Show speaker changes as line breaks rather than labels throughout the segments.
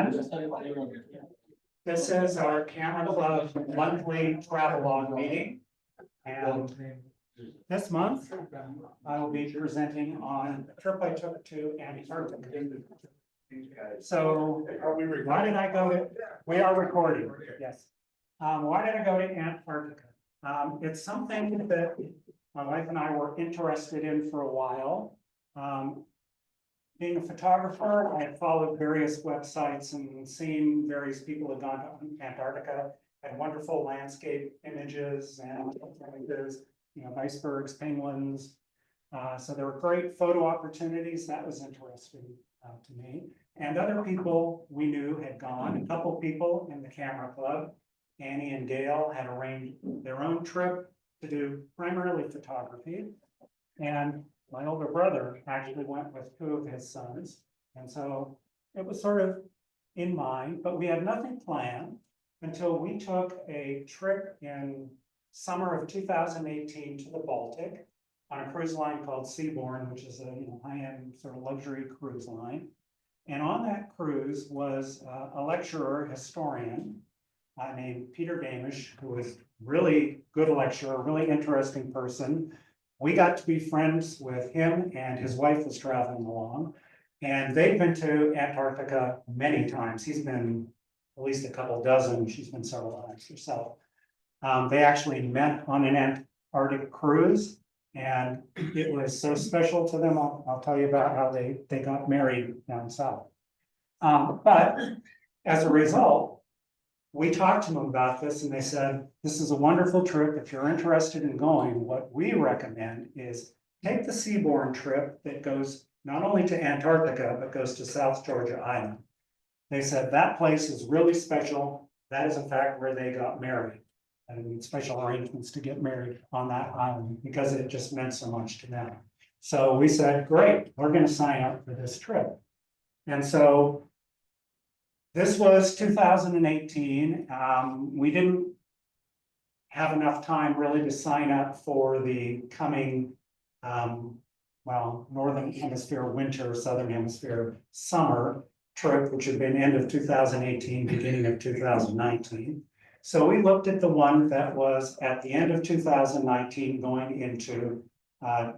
everyone. This is our Camera Club monthly travelogue meeting. And this month, I will be presenting on a trip I took to Antarctica. So, why did I go to, we are recording, yes. Why did I go to Antarctica? It's something that my wife and I were interested in for a while. Being a photographer, I had followed various websites and seen various people had gone to Antarctica, had wonderful landscape images and images, icebergs, penguins. So there were great photo opportunities. That was interesting to me. And other people we knew had gone. A couple people in the camera club, Annie and Gail, had arranged their own trip to do primarily photography. And my older brother actually went with two of his sons. And so it was sort of in mind, but we had nothing planned until we took a trip in summer of 2018 to the Baltic on a cruise line called Seabourn, which is a high-end sort of luxury cruise line. And on that cruise was a lecturer, historian named Peter Gamish, who was really good lecturer, really interesting person. We got to be friends with him, and his wife was traveling along. And they've been to Antarctica many times. He's been at least a couple dozen. She's been several times herself. They actually met on an Antarctic cruise, and it was so special to them. I'll tell you about how they got married down south. But as a result, we talked to them about this, and they said, this is a wonderful trip. If you're interested in going, what we recommend is take the Seabourn trip that goes not only to Antarctica, but goes to South Georgia Island. They said that place is really special. That is in fact where they got married, and special arrangements to get married on that island because it just meant so much to them. So we said, great, we're going to sign up for this trip. And so this was 2018. We didn't have enough time really to sign up for the coming, Northern Hemisphere winter, Southern Hemisphere summer trip, which had been end of 2018, beginning of 2019. So we looked at the one that was at the end of 2019 going into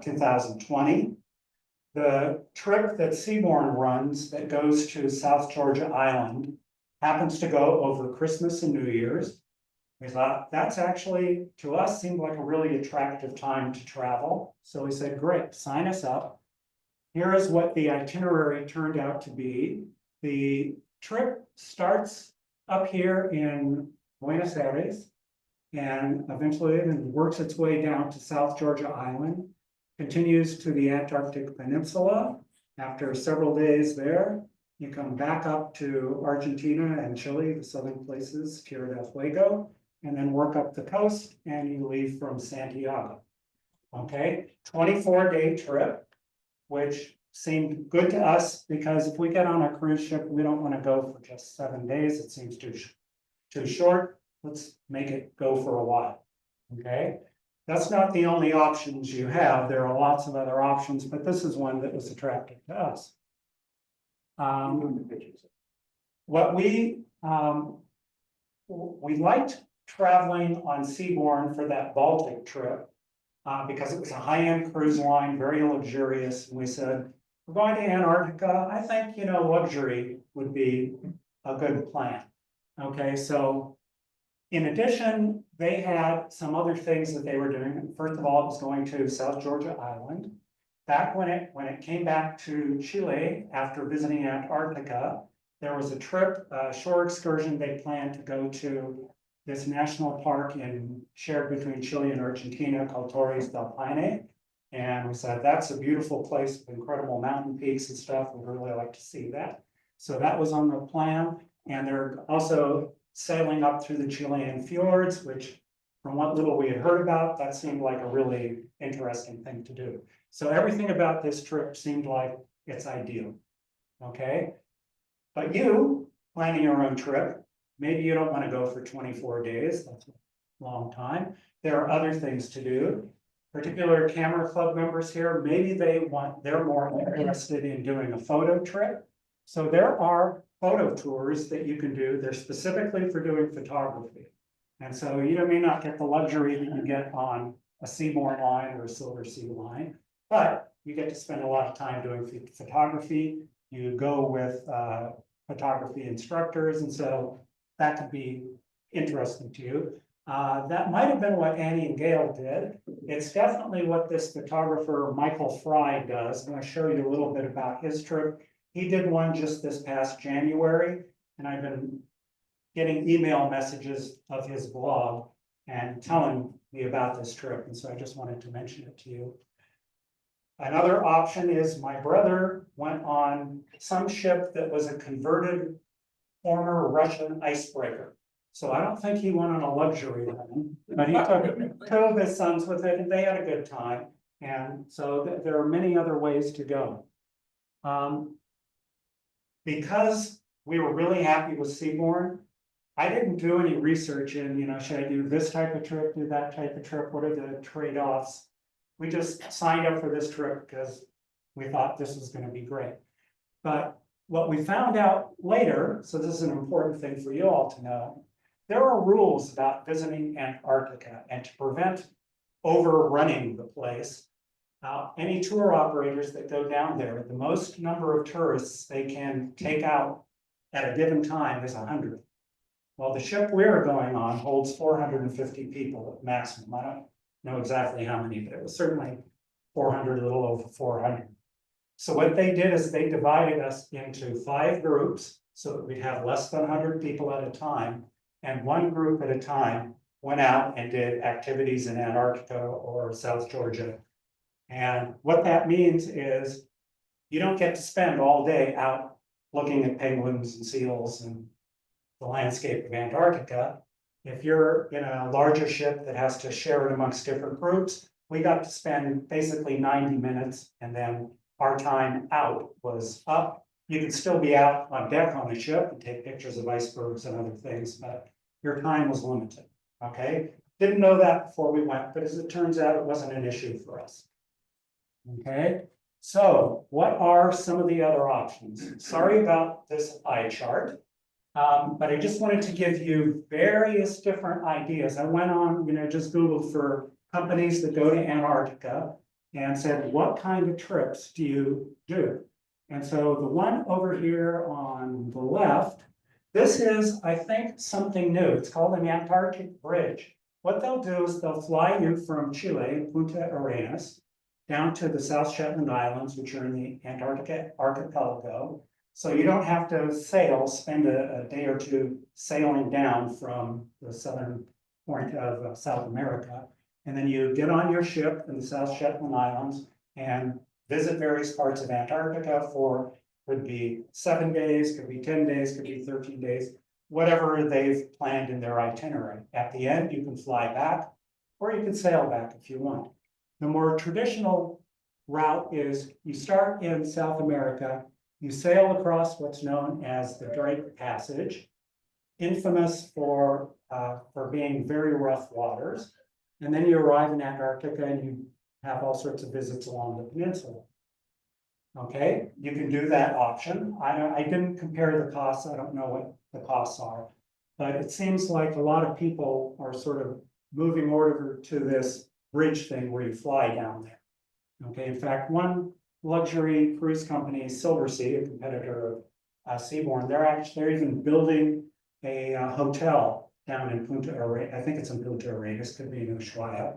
2020. The trip that Seabourn runs that goes to South Georgia Island happens to go over Christmas and New Year's. We thought that's actually, to us, seemed like a really attractive time to travel. So we said, great, sign us up. Here is what the itinerary turned out to be. The trip starts up here in Buenos Aires and eventually works its way down to South Georgia Island. Continues to the Antarctic Peninsula. After several days there, you come back up to Argentina and Chile, the southern places, Tierra del Fuego, and then work up the coast, and you leave from Santiago. Okay, 24-day trip, which seemed good to us because if we get on a cruise ship, we don't want to go for just 7 days. It seems too short. Let's make it go for a while. Okay. That's not the only options you have. There are lots of other options, but this is one that was attractive to us. What we liked traveling on Seabourn for that Baltic trip because it was a high-end cruise line, very luxurious. And we said, we're going to Antarctica. I think, luxury would be a good plan. Okay, so in addition, they had some other things that they were doing. First of all, it was going to South Georgia Island. Back when it came back to Chile after visiting Antarctica, there was a trip, a shore excursion they planned to go to this national park shared between Chile and Argentina called Torres del Paine. And we said, that's a beautiful place with incredible mountain peaks and stuff. We'd really like to see that. So that was on the plan. And they're also sailing up through the Chilean fjords, which from what little we had heard about, that seemed like a really interesting thing to do. So everything about this trip seemed like it's ideal, okay? But you, planning your own trip, maybe you don't want to go for 24 days, that's a long time. There are other things to do. Particular camera club members here, maybe they're more interested in doing a photo trip. So there are photo tours that you can do. They're specifically for doing photography. And so you may not get the luxury that you get on a Seabourn line or a Silver Sea line, but you get to spend a lot of time doing photography. You go with photography instructors, and so that could be interesting to you. That might have been what Annie and Gail did. It's definitely what this photographer, Michael Fry, does. I'm going to show you a little bit about his trip. He did one just this past January, and I've been getting email messages of his blog and telling me about this trip. And so I just wanted to mention it to you. Another option is my brother went on some ship that was a converted former Russian icebreaker. So I don't think he went on a luxury one, but he took 2 of his sons with it and they had a good time. And so there are many other ways to go. Because we were really happy with Seabourn, I didn't do any research in, should I do this type of trip, do that type of trip? What are the trade-offs? We just signed up for this trip because we thought this was going to be great. But what we found out later, so this is an important thing for you all to know, there are rules about visiting Antarctica, and to prevent overrunning the place, any tour operators that go down there, the most number of tourists they can take out at a given time is 100. Well, the ship we're going on holds 450 people at maximum. I don't know exactly how many, but it was certainly 400, a little over 400. So what they did is they divided us into 5 groups so that we'd have less than 100 people at a time, and 1 group at a time went out and did activities in Antarctica or South Georgia. And what that means is you don't get to spend all day out looking at penguins and seals and the landscape of Antarctica. If you're in a larger ship that has to share it amongst different groups, we got to spend basically 90 minutes, and then our time out was up. You can still be out on deck on the ship and take pictures of icebergs and other things, but your time was limited, okay? Didn't know that before we went, but as it turns out, it wasn't an issue for us. Okay, so what are some of the other options? Sorry about this eye chart. But I just wanted to give you various different ideas. I went on, just Googled for companies that go to Antarctica and said, what kind of trips do you do? And so the one over here on the left, this is, I think, something new. It's called an Antarctic Bridge. What they'll do is they'll fly you from Chile, Punta Arenas, down to the South Shetland Islands, which are in the Antarctica archipelago. So you don't have to spend a day or 2 sailing down from the southern point of South America. And then you get on your ship in the South Shetland Islands and visit various parts of Antarctica for, could be 7 days, could be 10 days, could be 13 days, whatever they've planned in their itinerary. At the end, you can fly back, or you can sail back if you want. The more traditional route is you start in South America, you sail across what's known as the Drake Passage, infamous for being very rough waters. And then you arrive in Antarctica and you have all sorts of visits along the peninsula. Okay, you can do that option. I didn't compare the costs. I don't know what the costs are, but it seems like a lot of people are sort of moving over to this bridge thing where you fly down there. Okay, in fact, one luxury cruise company, Silver Sea, a competitor of Seabourn, they're even building a hotel down in Punta Arenas. I think it's in Punta Arenas, could be in Ushuaia,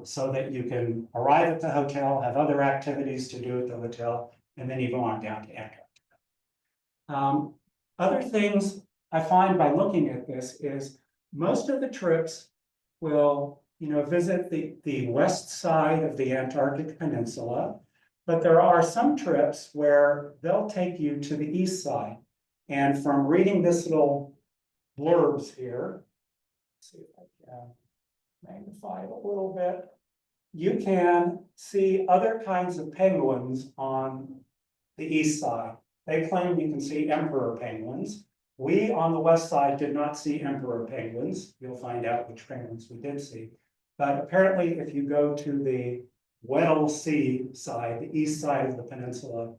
so that you can arrive at the hotel, have other activities to do at the hotel, and then you go on down to Antarctica. Other things I find by looking at this is most of the trips will, visit the west side of the Antarctic Peninsula, but there are some trips where they'll take you to the east side. And from reading this little blurbs here, let's see if I can magnify it a little bit, you can see other kinds of penguins on the east side. They claim you can see emperor penguins. We on the west side did not see emperor penguins. You'll find out which penguins we did see. But apparently, if you go to the Weddell Sea side, the east side of the peninsula,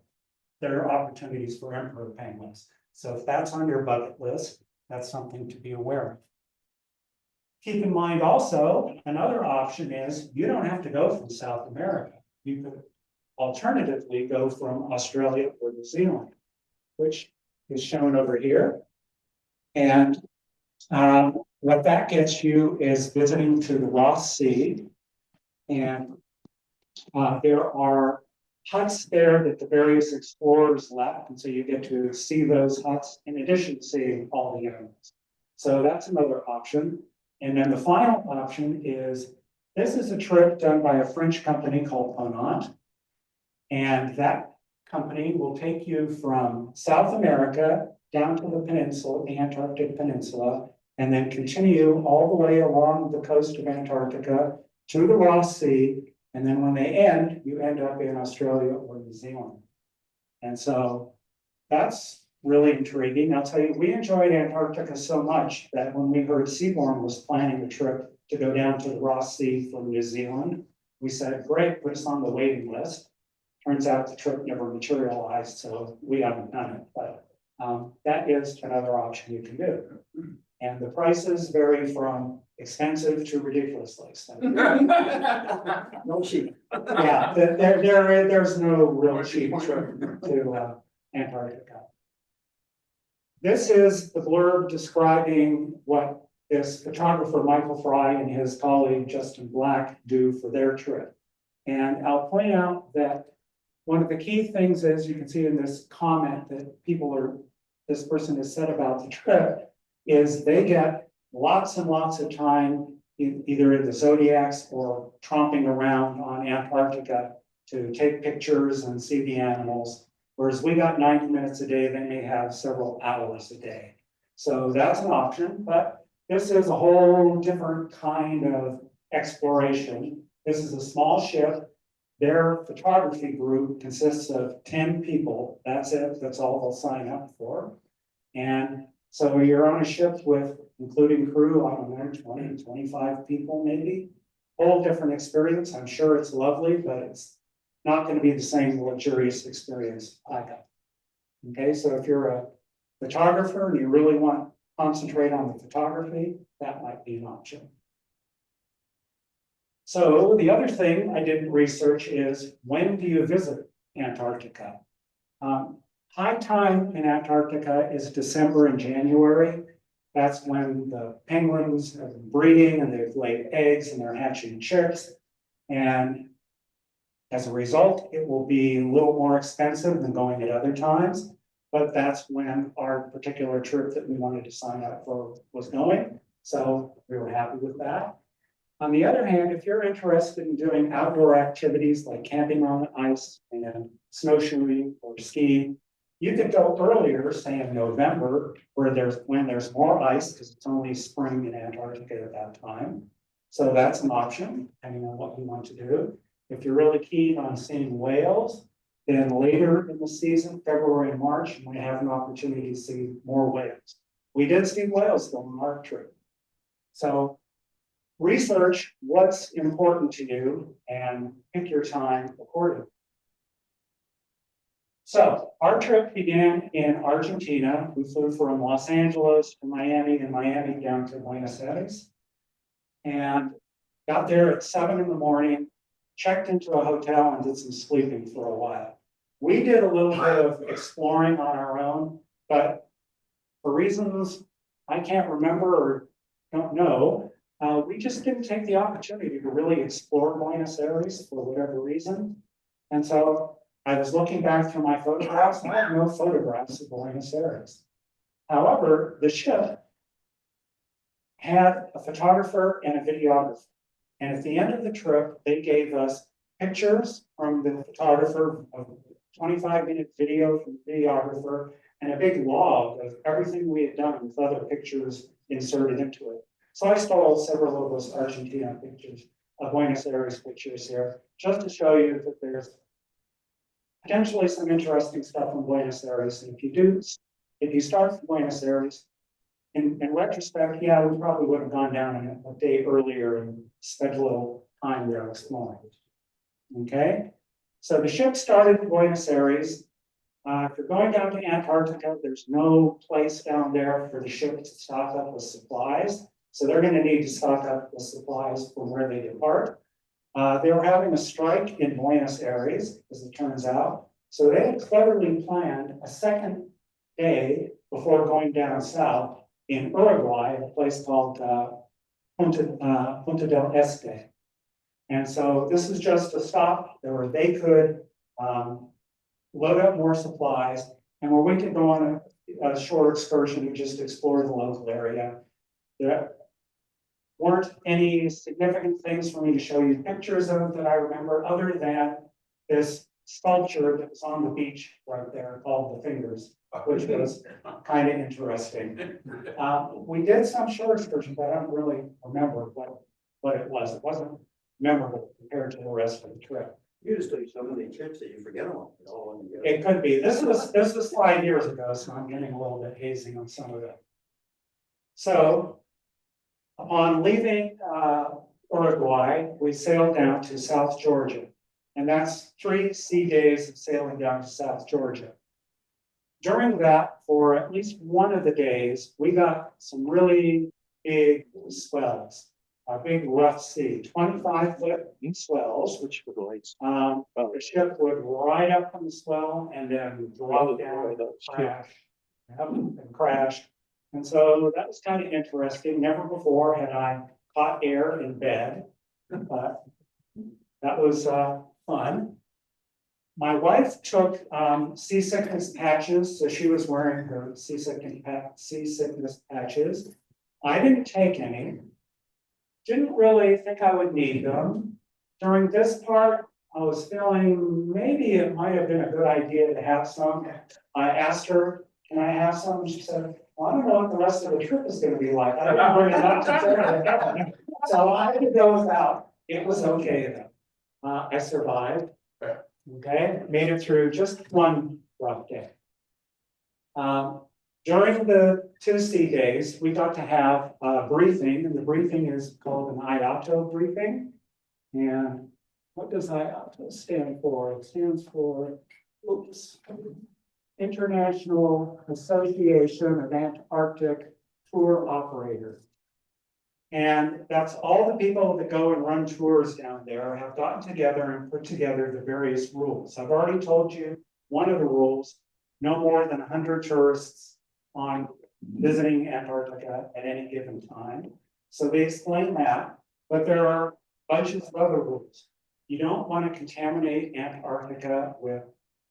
there are opportunities for emperor penguins. So if that's on your bucket list, that's something to be aware of. Keep in mind also, another option is you don't have to go from South America. You could alternatively go from Australia or New Zealand, which is shown over here. And what that gets you is visiting to the Ross Sea. And there are huts there that the various explorers left. And so you get to see those huts in addition to seeing all the animals. So that's another option. And then the final option is, this is a trip done by a French company called Ponant. And that company will take you from South America down to the peninsula, the Antarctic Peninsula, and then continue all the way along the coast of Antarctica to the Ross Sea. And then when they end, you end up in Australia or New Zealand. And so that's really intriguing. I'll tell you, we enjoyed Antarctica so much that when we heard Seabourn was planning a trip to go down to the Ross Sea from New Zealand, we said, great, put us on the waiting list. Turns out the trip never materialized, so we haven't done it, but that is another option you can do. And the prices vary from expensive to ridiculously expensive.
No cheap.
Yeah, there's no real cheap trip to Antarctica. This is the blurb describing what this photographer, Michael Fry, and his colleague, Justin Black, do for their trip. And I'll point out that one of the key things is, you can see in this comment that this person has said about the trip, is they get lots and lots of time either in the zodiacs or tromping around on Antarctica to take pictures and see the animals. Whereas we got 90 minutes a day, they may have several hours a day. So that's an option, but this is a whole different kind of exploration. This is a small ship. Their photography group consists of 10 people. That's it. That's all they'll sign up for. And so you're on a ship with, including crew, I don't know, 20, 25 people maybe. Whole different experience. I'm sure it's lovely, but it's not going to be the same luxurious experience I got. Okay, so if you're a photographer and you really want to concentrate on the photography, that might be an option. So the other thing I did research is, when do you visit Antarctica? High time in Antarctica is December and January. That's when the penguins have been breeding and they've laid eggs and they're hatching chicks. And as a result, it will be a little more expensive than going at other times. But that's when our particular trip that we wanted to sign up for was going. So we were happy with that. On the other hand, if you're interested in doing outdoor activities like camping on the ice and snowshoeing or skiing, you could go earlier, say in November, when there's more ice, because it's only spring in Antarctica at that time. So that's an option, depending on what you want to do. If you're really keen on seeing whales, then later in the season, February and March, you might have an opportunity to see more whales. We did see whales on our trip. So research what's important to you and pick your time accordingly. So our trip began in Argentina. We flew from Los Angeles to Miami and Miami down to Buenos Aires. And got there at 7 in the morning, checked into a hotel and did some sleeping for a while. We did a little bit of exploring on our own, but for reasons I can't remember or don't know, we just didn't take the opportunity to really explore Buenos Aires for whatever reason. And so I was looking back through my photographs, and I have no photographs of Buenos Aires. However, the ship had a photographer and a videographer. And at the end of the trip, they gave us pictures from the photographer, a 25-minute video from the videographer, and a big log of everything we had done with other pictures inserted into it. So I stole several of those Argentina pictures, Buenos Aires pictures here, just to show you that there's potentially some interesting stuff in Buenos Aires. And if you start from Buenos Aires, in retrospect, yeah, we probably would have gone down a day earlier and spent a little time there exploring. Okay, so the ship started in Buenos Aires. If you're going down to Antarctica, there's no place down there for the ship to stock up with supplies. So they're gonna need to stock up with supplies from where they depart. They were having a strike in Buenos Aires, as it turns out. So they had cleverly planned a second day before going down south in Uruguay, a place called Punta del Este. And so this is just a stop where they could load up more supplies and where we could go on a short excursion and just explore the local area. There weren't any significant things for me to show you pictures of that I remember, other than this sculpture that was on the beach right there called the Fingers, which was kind of interesting. We did some short excursions, but I don't really remember what it was. It wasn't memorable compared to the rest of the trip.
You just took so many trips that you forget them all.
It could be. This was 5 years ago, so I'm getting a little bit hazy on some of it. So upon leaving Uruguay, we sailed down to South Georgia. And that's 3 sea days of sailing down to South Georgia. During that, for at least one of the days, we got some really big swells, a big rough sea, 25-foot swells, which would the ship would ride up from the swell and then drop down, and crash. And so that was kind of interesting. Never before had I caught air in bed, but that was fun. My wife took seasickness patches, so she was wearing her seasickness patches. I didn't take any. Didn't really think I would need them. During this part, I was feeling maybe it might have been a good idea to have some. I asked her, can I have some? And she said, well, I don't know what the rest of the trip is gonna be like. I didn't bring enough to carry it. So I had to go without. It was okay though. I survived. Okay, made it through just one rough day. During the 2 sea days, we got to have a briefing, and the briefing is called an IATO briefing. And what does IATO stand for? It stands for, International Association of Antarctic Tour Operators. And that's all the people that go and run tours down there have gotten together and put together the various rules. I've already told you one of the rules, no more than 100 tourists on visiting Antarctica at any given time. So they explain that, but there are bunches of other rules. You don't want to contaminate Antarctica with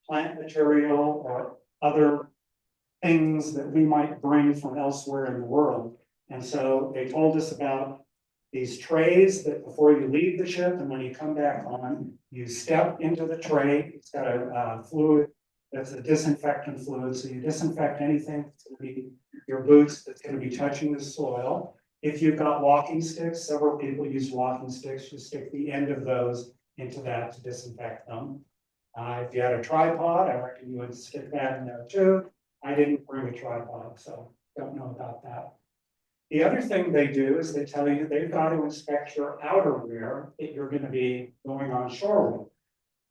plant material or other things that we might bring from elsewhere in the world. And so they told us about these trays that before you leave the ship and when you come back on, you step into the tray. It's got a fluid that's a disinfectant fluid. So you disinfect anything that's going to be your boots that's going to be touching the soil. If you've got walking sticks, several people use walking sticks. You stick the end of those into that to disinfect them. If you had a tripod, I reckon you would stick that in there too. I didn't bring a tripod, so don't know about that. The other thing they do is they tell you they've got to inspect your outerwear that you're going to be going on shore with.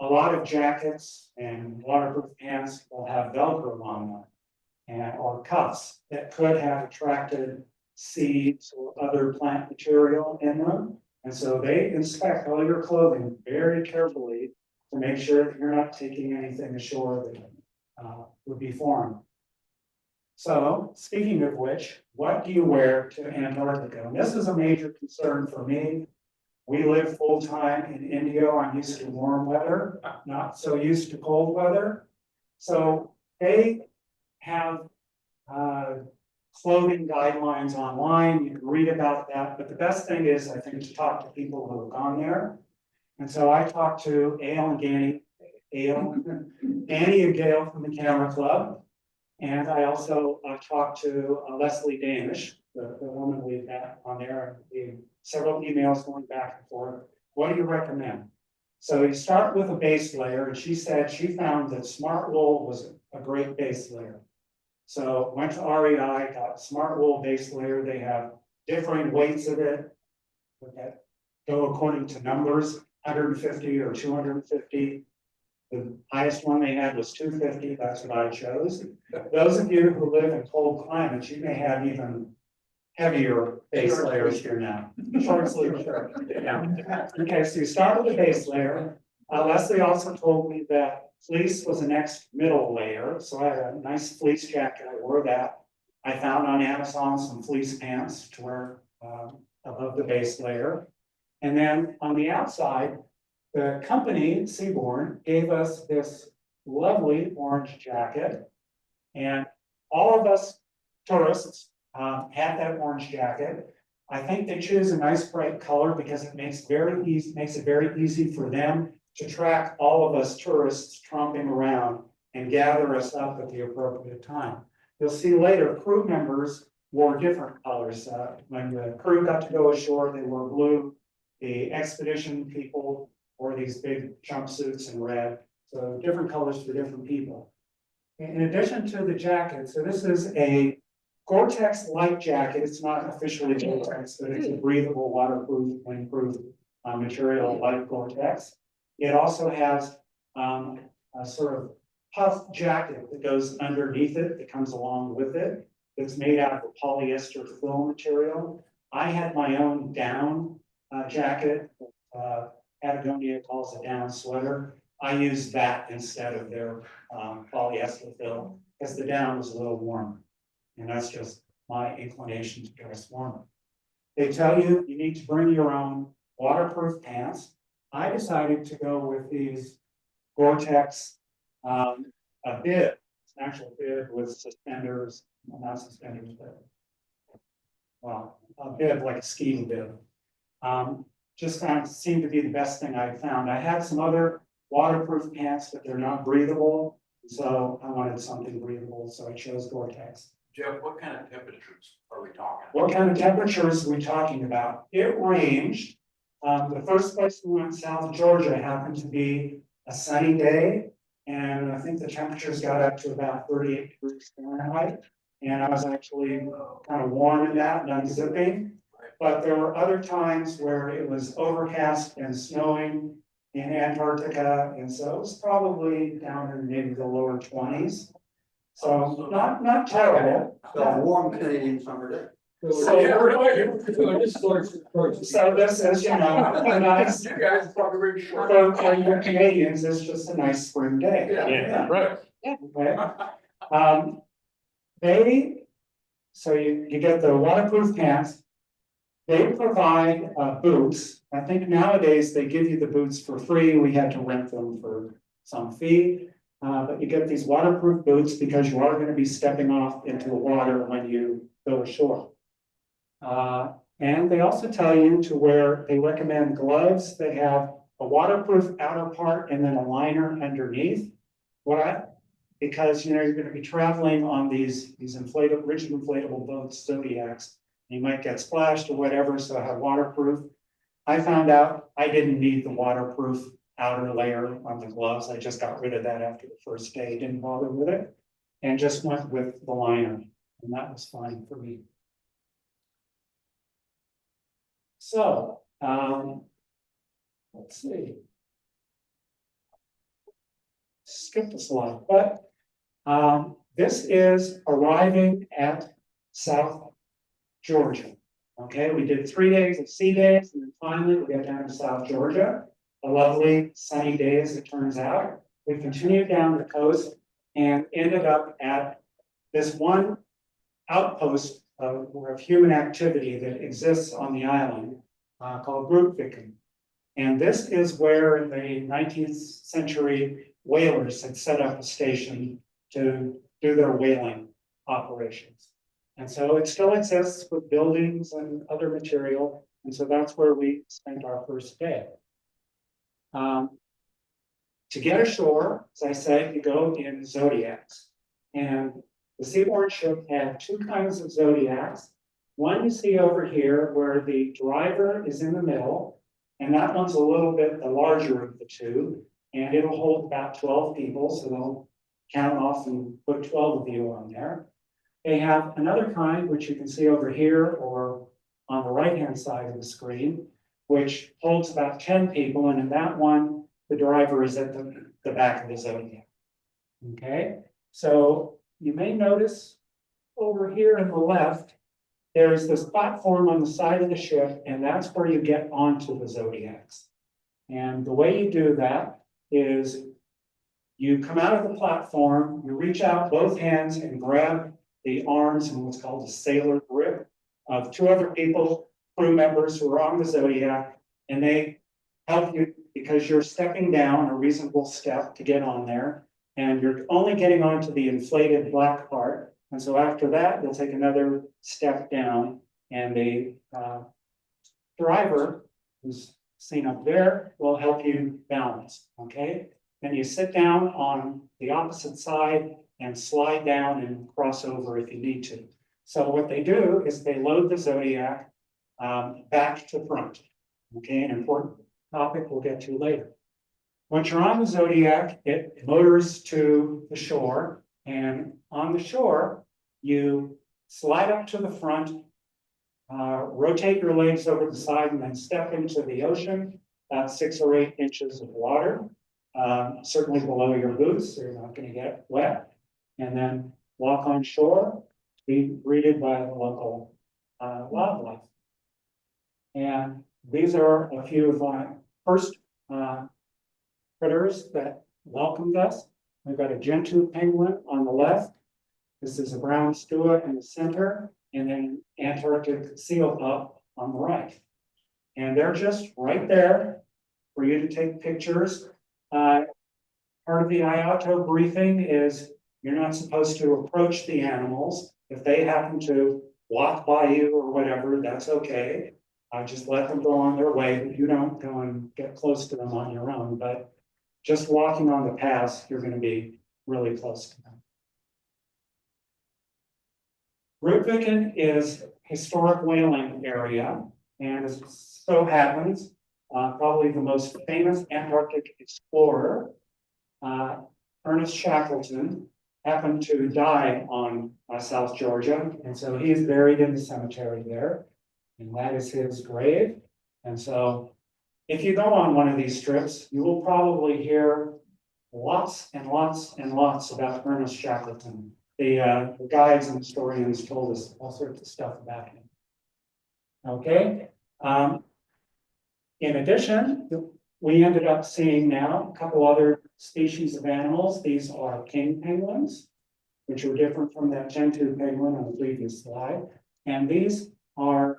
A lot of jackets and waterproof pants will have Velcro on them and or cuffs that could have attracted seeds or other plant material in them. And so they inspect all your clothing very carefully to make sure that you're not taking anything ashore that would be foreign. So speaking of which, what do you wear to Antarctica? And this is a major concern for me. We live full-time in India. I'm used to warm weather, not so used to cold weather. So they have clothing guidelines online. You can read about that. But the best thing is, I think, to talk to people who have gone there. And so I talked to Danny and Gail from the Camera Club. And I also talked to Leslie Danish, the woman we met on there, and several emails going back and forth. What do you recommend? So you start with a base layer, and she said she found that smart wool was a great base layer. So went to REI, got smart wool base layer. They have different weights of it that go according to numbers, 150 or 250. The highest one they had was 250, that's what I chose. Those of you who live in cold climates, you may have even heavier base layers here now. Short sleeve shirt, yeah. Okay, so you start with the base layer. Leslie also told me that fleece was the next middle layer, so I had a nice fleece jacket, I wore that. I found on Amazon some fleece pants to wear above the base layer. And then on the outside, the company, Seabourn, gave us this lovely orange jacket. And all of us tourists had that orange jacket. I think they choose a nice bright color because it makes it very easy for them to track all of us tourists tromping around and gather us up at the appropriate time. You'll see later, crew members wore different colors. When the crew got to go ashore, they wore blue. The expedition people wore these big jumpsuits in red. So different colors for different people. In addition to the jacket, so this is a Gore-Tex light jacket. It's not officially Gore-Tex, but it's a breathable, waterproof, windproof material like Gore-Tex. It also has a sort of puff jacket that goes underneath it, that comes along with it. It's made out of a polyester film material. I had my own down jacket. Patagonia calls it down sweater. I used that instead of their polyester film because the down was a little warmer. And that's just my inclination to dress warmer. They tell you you need to bring your own waterproof pants. I decided to go with these Gore-Tex a bib. It's an actual bib with suspenders, well, not suspenders, but well, a bib like a ski bib. Just seemed to be the best thing I found. I had some other waterproof pants, but they're not breathable. So I wanted something breathable, so I chose Gore-Tex.
Jeff, what kind of temperatures are we talking?
What kind of temperatures are we talking about? It ranged. The first place we went, South Georgia, happened to be a sunny day. And I think the temperatures got up to about 38 degrees Fahrenheit. And I was actually kind of warm in that and unzipping. But there were other times where it was overcast and snowing in Antarctica. And so it was probably down in maybe the lower 20s. So not terrible.
So a warm Canadian summer day.
So this is, you know, a nice,
You guys probably very short.
for you Canadians, it's just a nice spring day.
Yeah, right.
Okay. So you get the waterproof pants. They provide boots. I think nowadays they give you the boots for free. We had to rent them for some fee. But you get these waterproof boots because you are going to be stepping off into the water when you go ashore. And they also tell you to wear, they recommend gloves that have a waterproof outer part and then a liner underneath. Because you know you're going to be traveling on these rigid inflatable boats, Zodiacs. You might get splashed or whatever, so have waterproof. I found out I didn't need the waterproof outer layer on the gloves. I just got rid of that after the first day, didn't bother with it, and just went with the liner, and that was fine for me. So, let's see. Skip a slide, but this is arriving at South Georgia. Okay, we did 3 days of sea days, and then finally we got down to South Georgia. A lovely sunny day, as it turns out. We continued down the coast and ended up at this one outpost of human activity that exists on the island called Grootviken. And this is where in the 19th century whalers had set up a station to do their whaling operations. And so it still exists with buildings and other material. And so that's where we spent our first day. To get ashore, as I said, you go in Zodiacs. And the Seabourn ship had 2 kinds of Zodiacs. One you see over here where the driver is in the middle, and that one's a little bit the larger of the 2, and it'll hold about 12 people, so they'll count off and put 12 of you on there. They have another kind, which you can see over here or on the right-hand side of the screen, which holds about 10 people, and in that one, the driver is at the the back of the zodiac. Okay, so you may notice over here on the left, there's this platform on the side of the ship, and that's where you get onto the zodiacs. And the way you do that is you come out of the platform, you reach out both hands and grab the arms and what's called a sailor grip of two other people, crew members who are on the zodiac, and they help you because you're stepping down a reasonable step to get on there, and you're only getting onto the inflated black part. And so after that, you'll take another step down, and the driver, who's seen up there, will help you balance, okay? Then you sit down on the opposite side and slide down and cross over if you need to. So what they do is they load the zodiac back to front, okay? An important topic we'll get to later. Once you're on the zodiac, it motors to the shore, and on the shore, you slide up to the front, rotate your legs over the side, and then step into the ocean, about 6 or 8 inches of water, certainly below your boots, so you're not going to get wet, and then walk on shore, be greeted by the local wildlife. And these are a few of our first critters that welcomed us. We've got a gentoo penguin on the left. This is a brown stua in the center, and then Antarctic seal pup on the right. And they're just right there for you to take pictures. Part of the IATO briefing is you're not supposed to approach the animals. If they happen to walk by you or whatever, that's okay. Just let them go on their way, but you don't go and get close to them on your own. But just walking on the paths, you're going to be really close to them. Rupviken is historic whaling area, and as so happens, probably the most famous Antarctic explorer, Ernest Shackleton, happened to die on South Georgia, and so he is buried in the cemetery there, and that is his grave. And so if you go on one of these trips, you will probably hear lots and lots and lots about Ernest Shackleton. The guides and historians told us all sorts of stuff about him. Okay. In addition, we ended up seeing now a couple other species of animals. These are king penguins, which are different from that gentoo penguin on the previous slide. And these are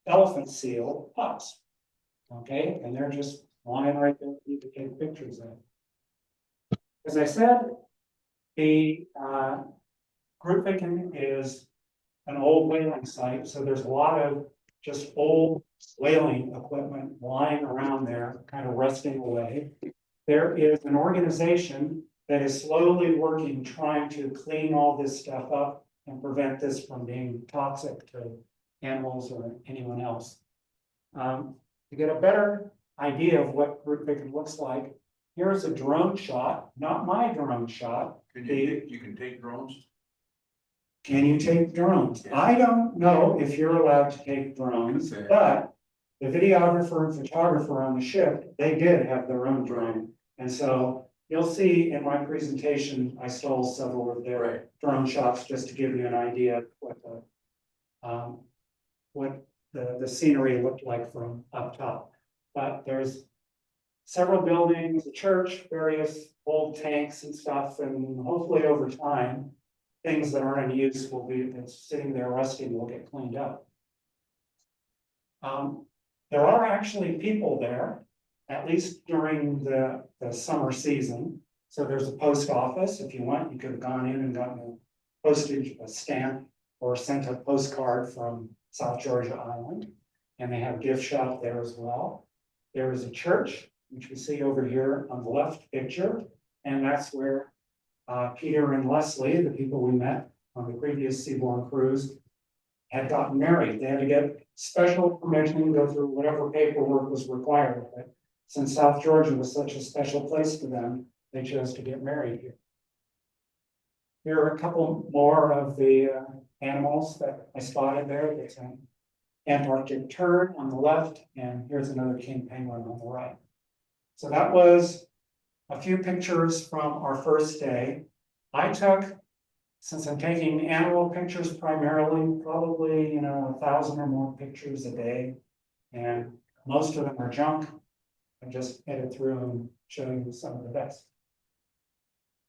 elephant seal pups. Okay, and they're just lying right there for you to take pictures of. As I said, the Rupviken is an old whaling site, so there's a lot of just old whaling equipment lying around there, kind of rusting away. There is an organization that is slowly working, trying to clean all this stuff up and prevent this from being toxic to animals or anyone else. To get a better idea of what Rupviken looks like, here's a drone shot, not my drone shot.
You can take drones?
Can you take drones? I don't know if you're allowed to take drones, but the videographer and photographer on the ship, they did have their own drone. And so you'll see in my presentation, I stole several of their drone shots just to give you an idea of what the scenery looked like from up top. But there's several buildings, a church, various old tanks and stuff, and hopefully over time, things that aren't in use will be sitting there rusting will get cleaned up. There are actually people there, at least during the summer season. So there's a post office. If you want, you could have gone in and gotten a postage, a stamp, or sent a postcard from South Georgia Island. And they have a gift shop there as well. There is a church, which we see over here on the left picture, and that's where Peter and Leslie, the people we met on the previous Seabourn cruise, had gotten married. They had to get special permission to go through whatever paperwork was required. But since South Georgia was such a special place to them, they chose to get married here. Here are a couple more of the animals that I spotted there. There's an Antarctic tern on the left, and here's another king penguin on the right. So that was a few pictures from our first day. I took, since I'm taking animal pictures primarily, probably, 1,000 or more pictures a day. And most of them are junk. I just edit through and show you some of the best.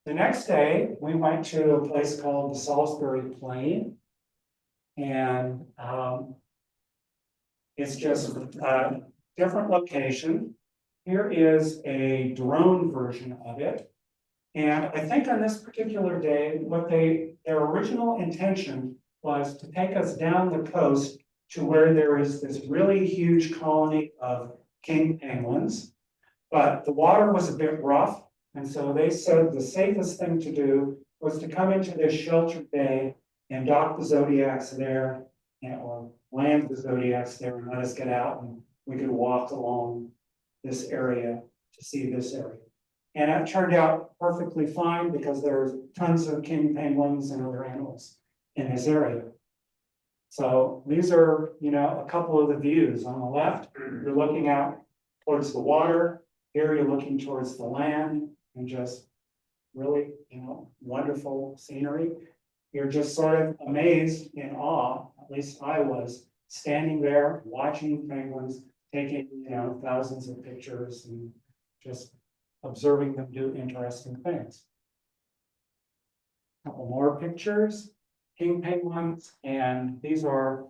The next day, we went to a place called the Salisbury Plain. And it's just a different location. Here is a drone version of it. And I think on this particular day, their original intention was to take us down the coast to where there is this really huge colony of king penguins. But the water was a bit rough, and so they said the safest thing to do was to come into this sheltered bay and dock the Zodiacs there, or land the Zodiacs there and let us get out, and we could walk along this area to see this area. And it turned out perfectly fine because there's tons of king penguins and other animals in this area. So these are, a couple of the views. On the left, you're looking out towards the water. Here you're looking towards the land, and just really, wonderful scenery. You're just sort of amazed, in awe, at least I was, standing there watching penguins, taking, thousands of pictures and just observing them do interesting things. Couple more pictures, king penguins, and these are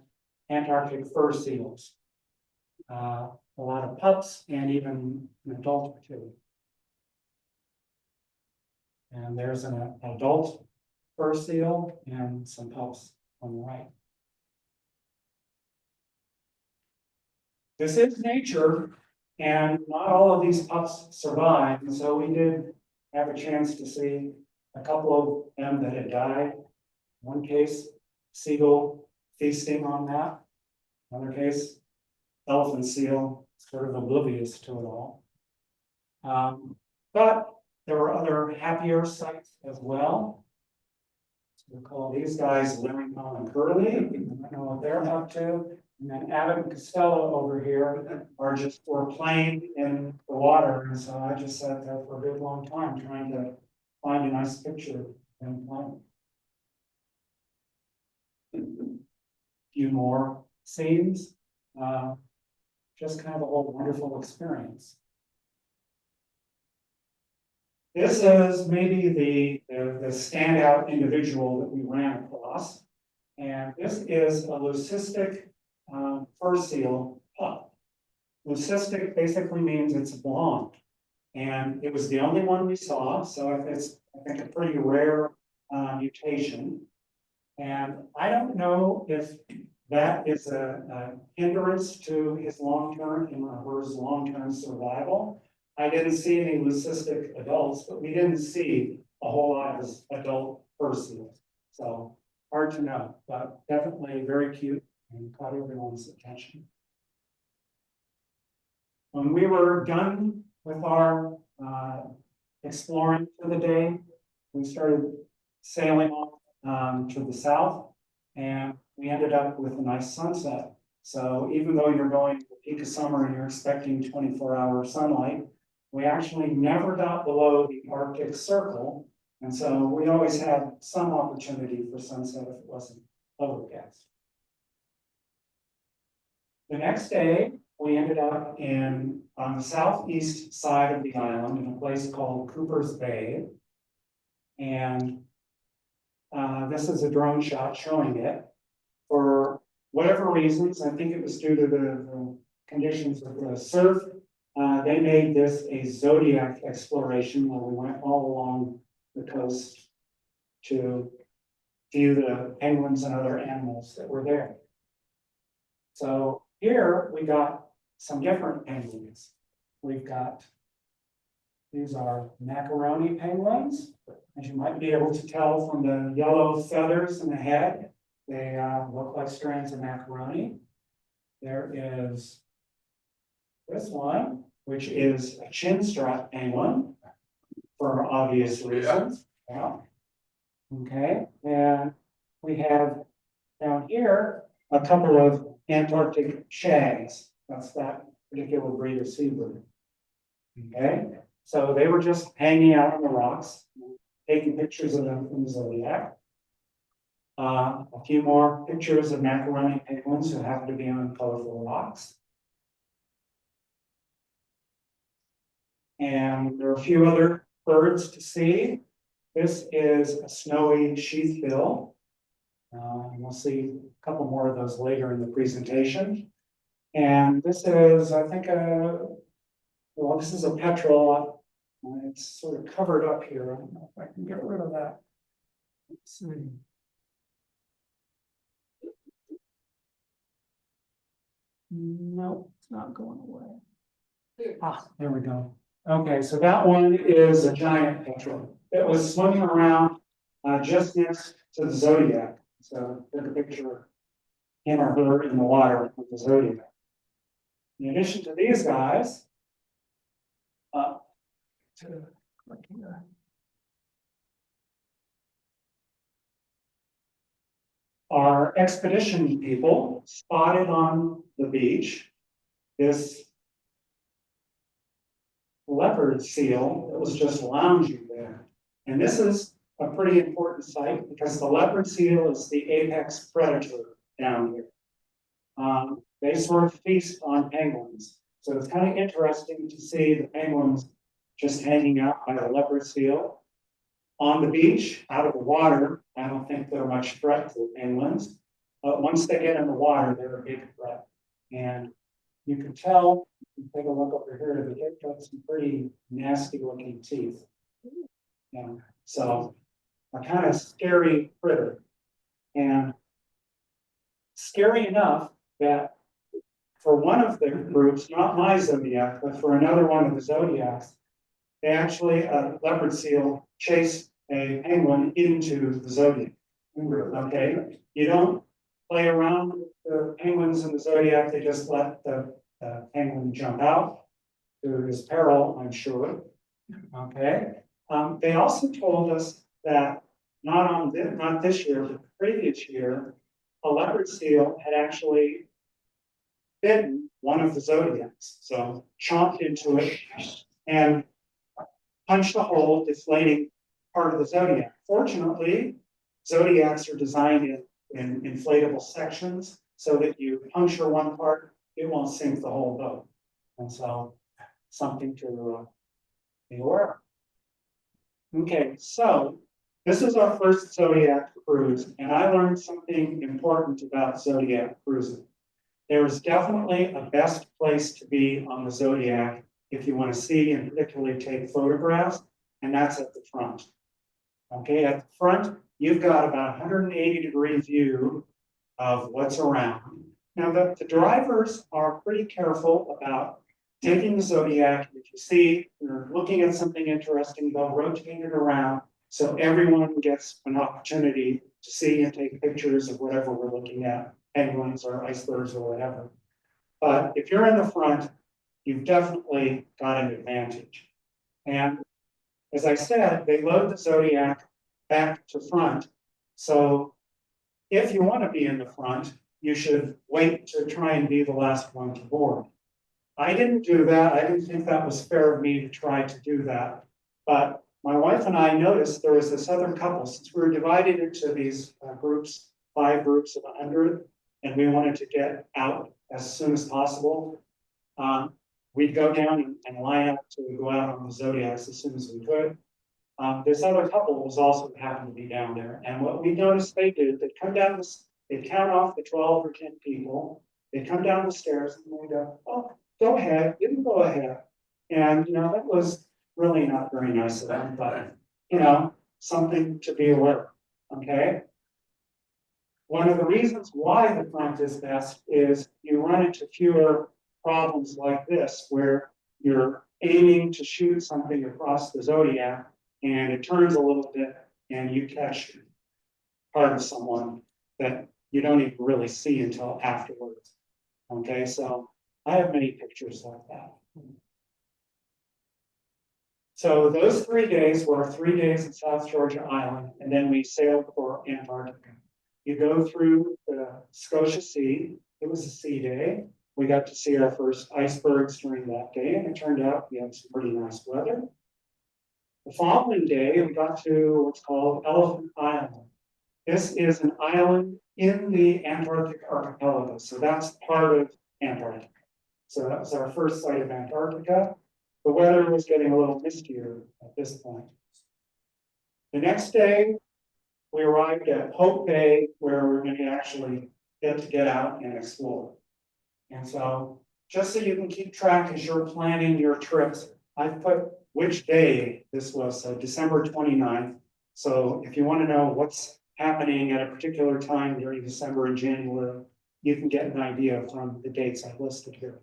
Antarctic fur seals. A lot of pups and even an adult or two. And there's an adult fur seal and some pups on the right. This is nature, and not all of these pups survive, and so we did have a chance to see a couple of them that had died. One case, seagull feasting on that. Another case, elephant seal, sort of oblivious to it all. But there were other happier sights as well. So we'll call these guys Larry and Curly. I don't know what they're up to. And then Abbott and Costello over here were playing in the water. And so I just sat there for a good long time trying to find a nice picture of them playing. A few more scenes. Just kind of a whole wonderful experience. This is maybe the standout individual that we ran across. And this is a leucistic fur seal pup. Leucistic basically means it's blonde. And it was the only one we saw, so it's, I think, a pretty rare mutation. And I don't know if that is a hindrance to his long-term or hers long-term survival. I didn't see any leucistic adults, but we didn't see a whole lot of adult fur seals. So hard to know, but definitely very cute and caught everyone's attention. When we were done with our exploring for the day, we started sailing off to the south, and we ended up with a nice sunset. So even though you're going to the peak of summer and you're expecting 24-hour sunlight, we actually never got below the Arctic Circle. And so we always had some opportunity for sunset if it wasn't overcast. The next day, we ended up on the southeast side of the island in a place called Cooper's Bay. And this is a drone shot showing it. For whatever reasons, I think it was due to the conditions of the surf, they made this a Zodiac exploration where we went all along the coast to view the penguins and other animals that were there. So here we got some different penguins. We've got, these are macaroni penguins. As you might be able to tell from the yellow feathers in the head, they look like strands of macaroni. There is this one, which is a chin strap penguin for obvious reasons. Yeah. Okay, and we have down here a couple of Antarctic shags. That's that particular breed of seabird. Okay, So they were just hanging out on the rocks, taking pictures of them from the zodiac. A few more pictures of macaroni penguins who happen to be on colorful rocks. And there are a few other birds to see. This is a snowy sheathbill. And we'll see a couple more of those later in the presentation. And this is, I think, well, this is a petrel. It's sort of covered up here. I don't know if I can get rid of that. Let's see. No, it's not going away. Ah, there we go. Okay, so that one is a giant petrel. It was swimming around just next to the zodiac. So there's a picture of him or her in the water with the zodiac. In addition to these guys, our expedition people spotted on the beach this leopard seal that was just lounging there. And this is a pretty important site because the leopard seal is the apex predator down here. They sort of feast on penguins. So it's kind of interesting to see the penguins just hanging out by the leopard seal. On the beach, out of the water, I don't think they're much threat to the penguins. But once they get in the water, they're a big threat. And you can tell, you can take a look over here, they've got some pretty nasty looking teeth. Yeah. So a kind of scary critter. And scary enough that for one of the groups, not my zodiac, but for another one of the zodiacs, they actually, a leopard seal chased a penguin into the zodiac. Okay, you don't play around with the penguins in the zodiac, they just let the penguin jump out to his peril, I'm sure. Okay, they also told us that not this year, but the previous year, a leopard seal had actually bitten one of the zodiacs, so chomped into it and punched a hole, deflating part of the zodiac. Fortunately, zodiacs are designed in inflatable sections so that you puncture one part, it won't sink the whole boat. And so, something to be aware of. Okay, so this is our first zodiac cruise, and I learned something important about zodiac cruising. There is definitely a best place to be on the zodiac if you want to see and particularly take photographs, and that's at the front. Okay, at the front, you've got about 180-degree view of what's around. Now, the drivers are pretty careful about taking the zodiac. If you see you're looking at something interesting, they'll rotate it around so everyone gets an opportunity to see and take pictures of whatever we're looking at, penguins or icebergs or whatever. But if you're in the front, you've definitely got an advantage. And as I said, they load the zodiac back to front. So if you want to be in the front, you should wait to try and be the last one to board. I didn't do that. I didn't think that was fair of me to try to do that. But my wife and I noticed there was this other couple, since we were divided into these groups, 5 groups of 100, and we wanted to get out as soon as possible. We'd go down and line up to go out on the zodiacs as soon as we could. This other couple was also happened to be down there. And what we noticed they did, they'd come down this, they'd count off the 12 or 10 people, they'd come down the stairs and they'd go, oh, go ahead, you can go ahead. And, you know, that was really not very nice of them, but, you know, something to be aware of, okay? One of the reasons why the front is best is you run into fewer problems like this, where you're aiming to shoot something across the zodiac and it turns a little bit and you catch part of someone that you don't even really see until afterwards. Okay, so I have many pictures like that. So those 3 days were 3 days in South Georgia Island, and then we sailed for Antarctica. You go through the Scotia Sea. It was a sea day. We got to see our first icebergs during that day, and it turned out we had some pretty nice weather. The following day, we got to what's called Elephant Island. This is an island in the Antarctic archipelago, so that's part of Antarctica. So that was our first sight of Antarctica. The weather was getting a little mistier at this point. The next day, we arrived at Hope Bay, where we're going to actually get out and explore. And so, just so you can keep track as you're planning your trips, I've put which day this was, so December 29th. So if you want to know what's happening at a particular time during December and January, you can get an idea from the dates I listed here.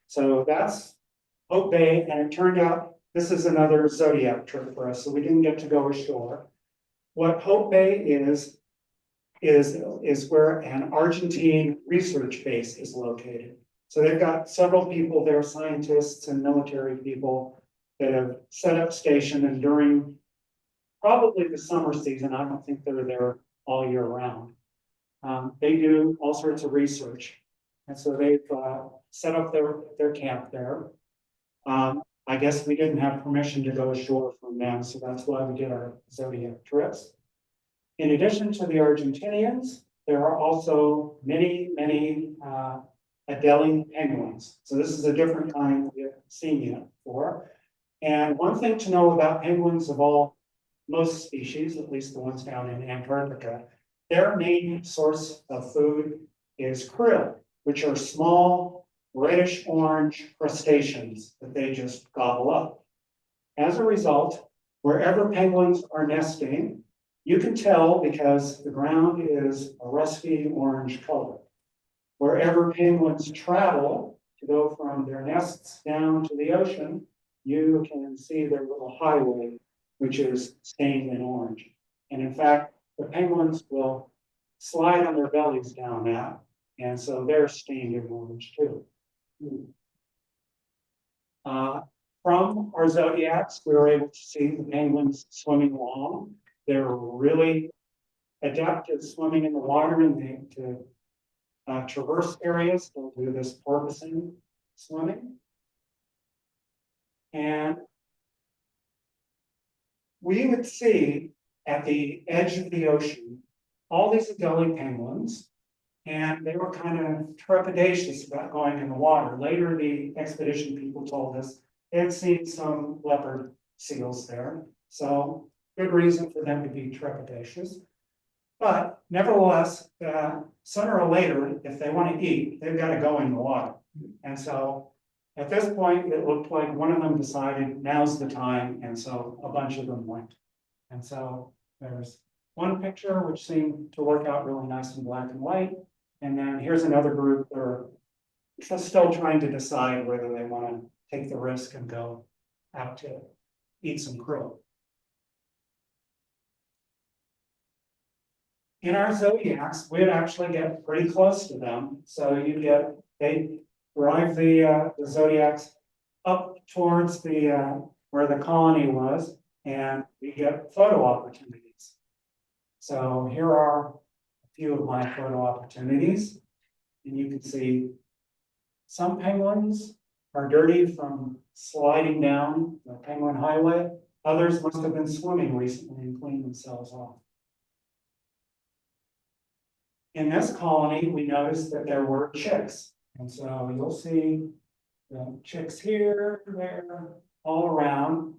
So that's Hope Bay, and it turned out this is another Zodiac trip for us, so we didn't get to go ashore. What Hope Bay is where an Argentine research base is located. So they've got several people there, scientists and military people that have set up station, and during probably the summer season, I don't think they're there all year round. They do all sorts of research. And so they've set up their camp there. I guess we didn't have permission to go ashore from them, so that's why we did our Zodiac trips. In addition to the Argentinians, there are also many Adelie penguins. So this is a different kind we haven't seen yet before. And one thing to know about penguins of most species, at least the ones down in Antarctica, their main source of food is krill, which are small, reddish-orange crustaceans that they just gobble up. As a result, wherever penguins are nesting, you can tell because the ground is a rusty orange color. Wherever penguins travel to go from their nests down to the ocean, you can see their little highway, which is stained in orange. And in fact, the penguins will slide on their bellies down that, and so they're stained in orange too. From our Zodiacs, we were able to see the penguins swimming along. They're really adept at swimming in the water, and they to traverse areas. They'll do this porpoising swimming. And we would see at the edge of the ocean all these Adelie penguins, and they were kind of trepidatious about going in the water. Later, the expedition people told us they had seen some leopard seals there, so good reason for them to be trepidatious. But nevertheless, sooner or later, if they want to eat, they've got to go in the water. And so at this point, it looked like one of them decided now's the time, and so a bunch of them went. And so there's one picture which seemed to work out really nice in black and white. And then here's another group that are still trying to decide whether they want to take the risk and go out to eat some krill. In our Zodiacs, we'd actually get pretty close to them. So they drive the Zodiacs up towards where the colony was, and we get photo opportunities. So here are a few of my photo opportunities, and you can see some penguins are dirty from sliding down the penguin highway. Others must have been swimming recently and cleaned themselves off. In this colony, we noticed that there were chicks. And so you'll see the chicks here, there, all around.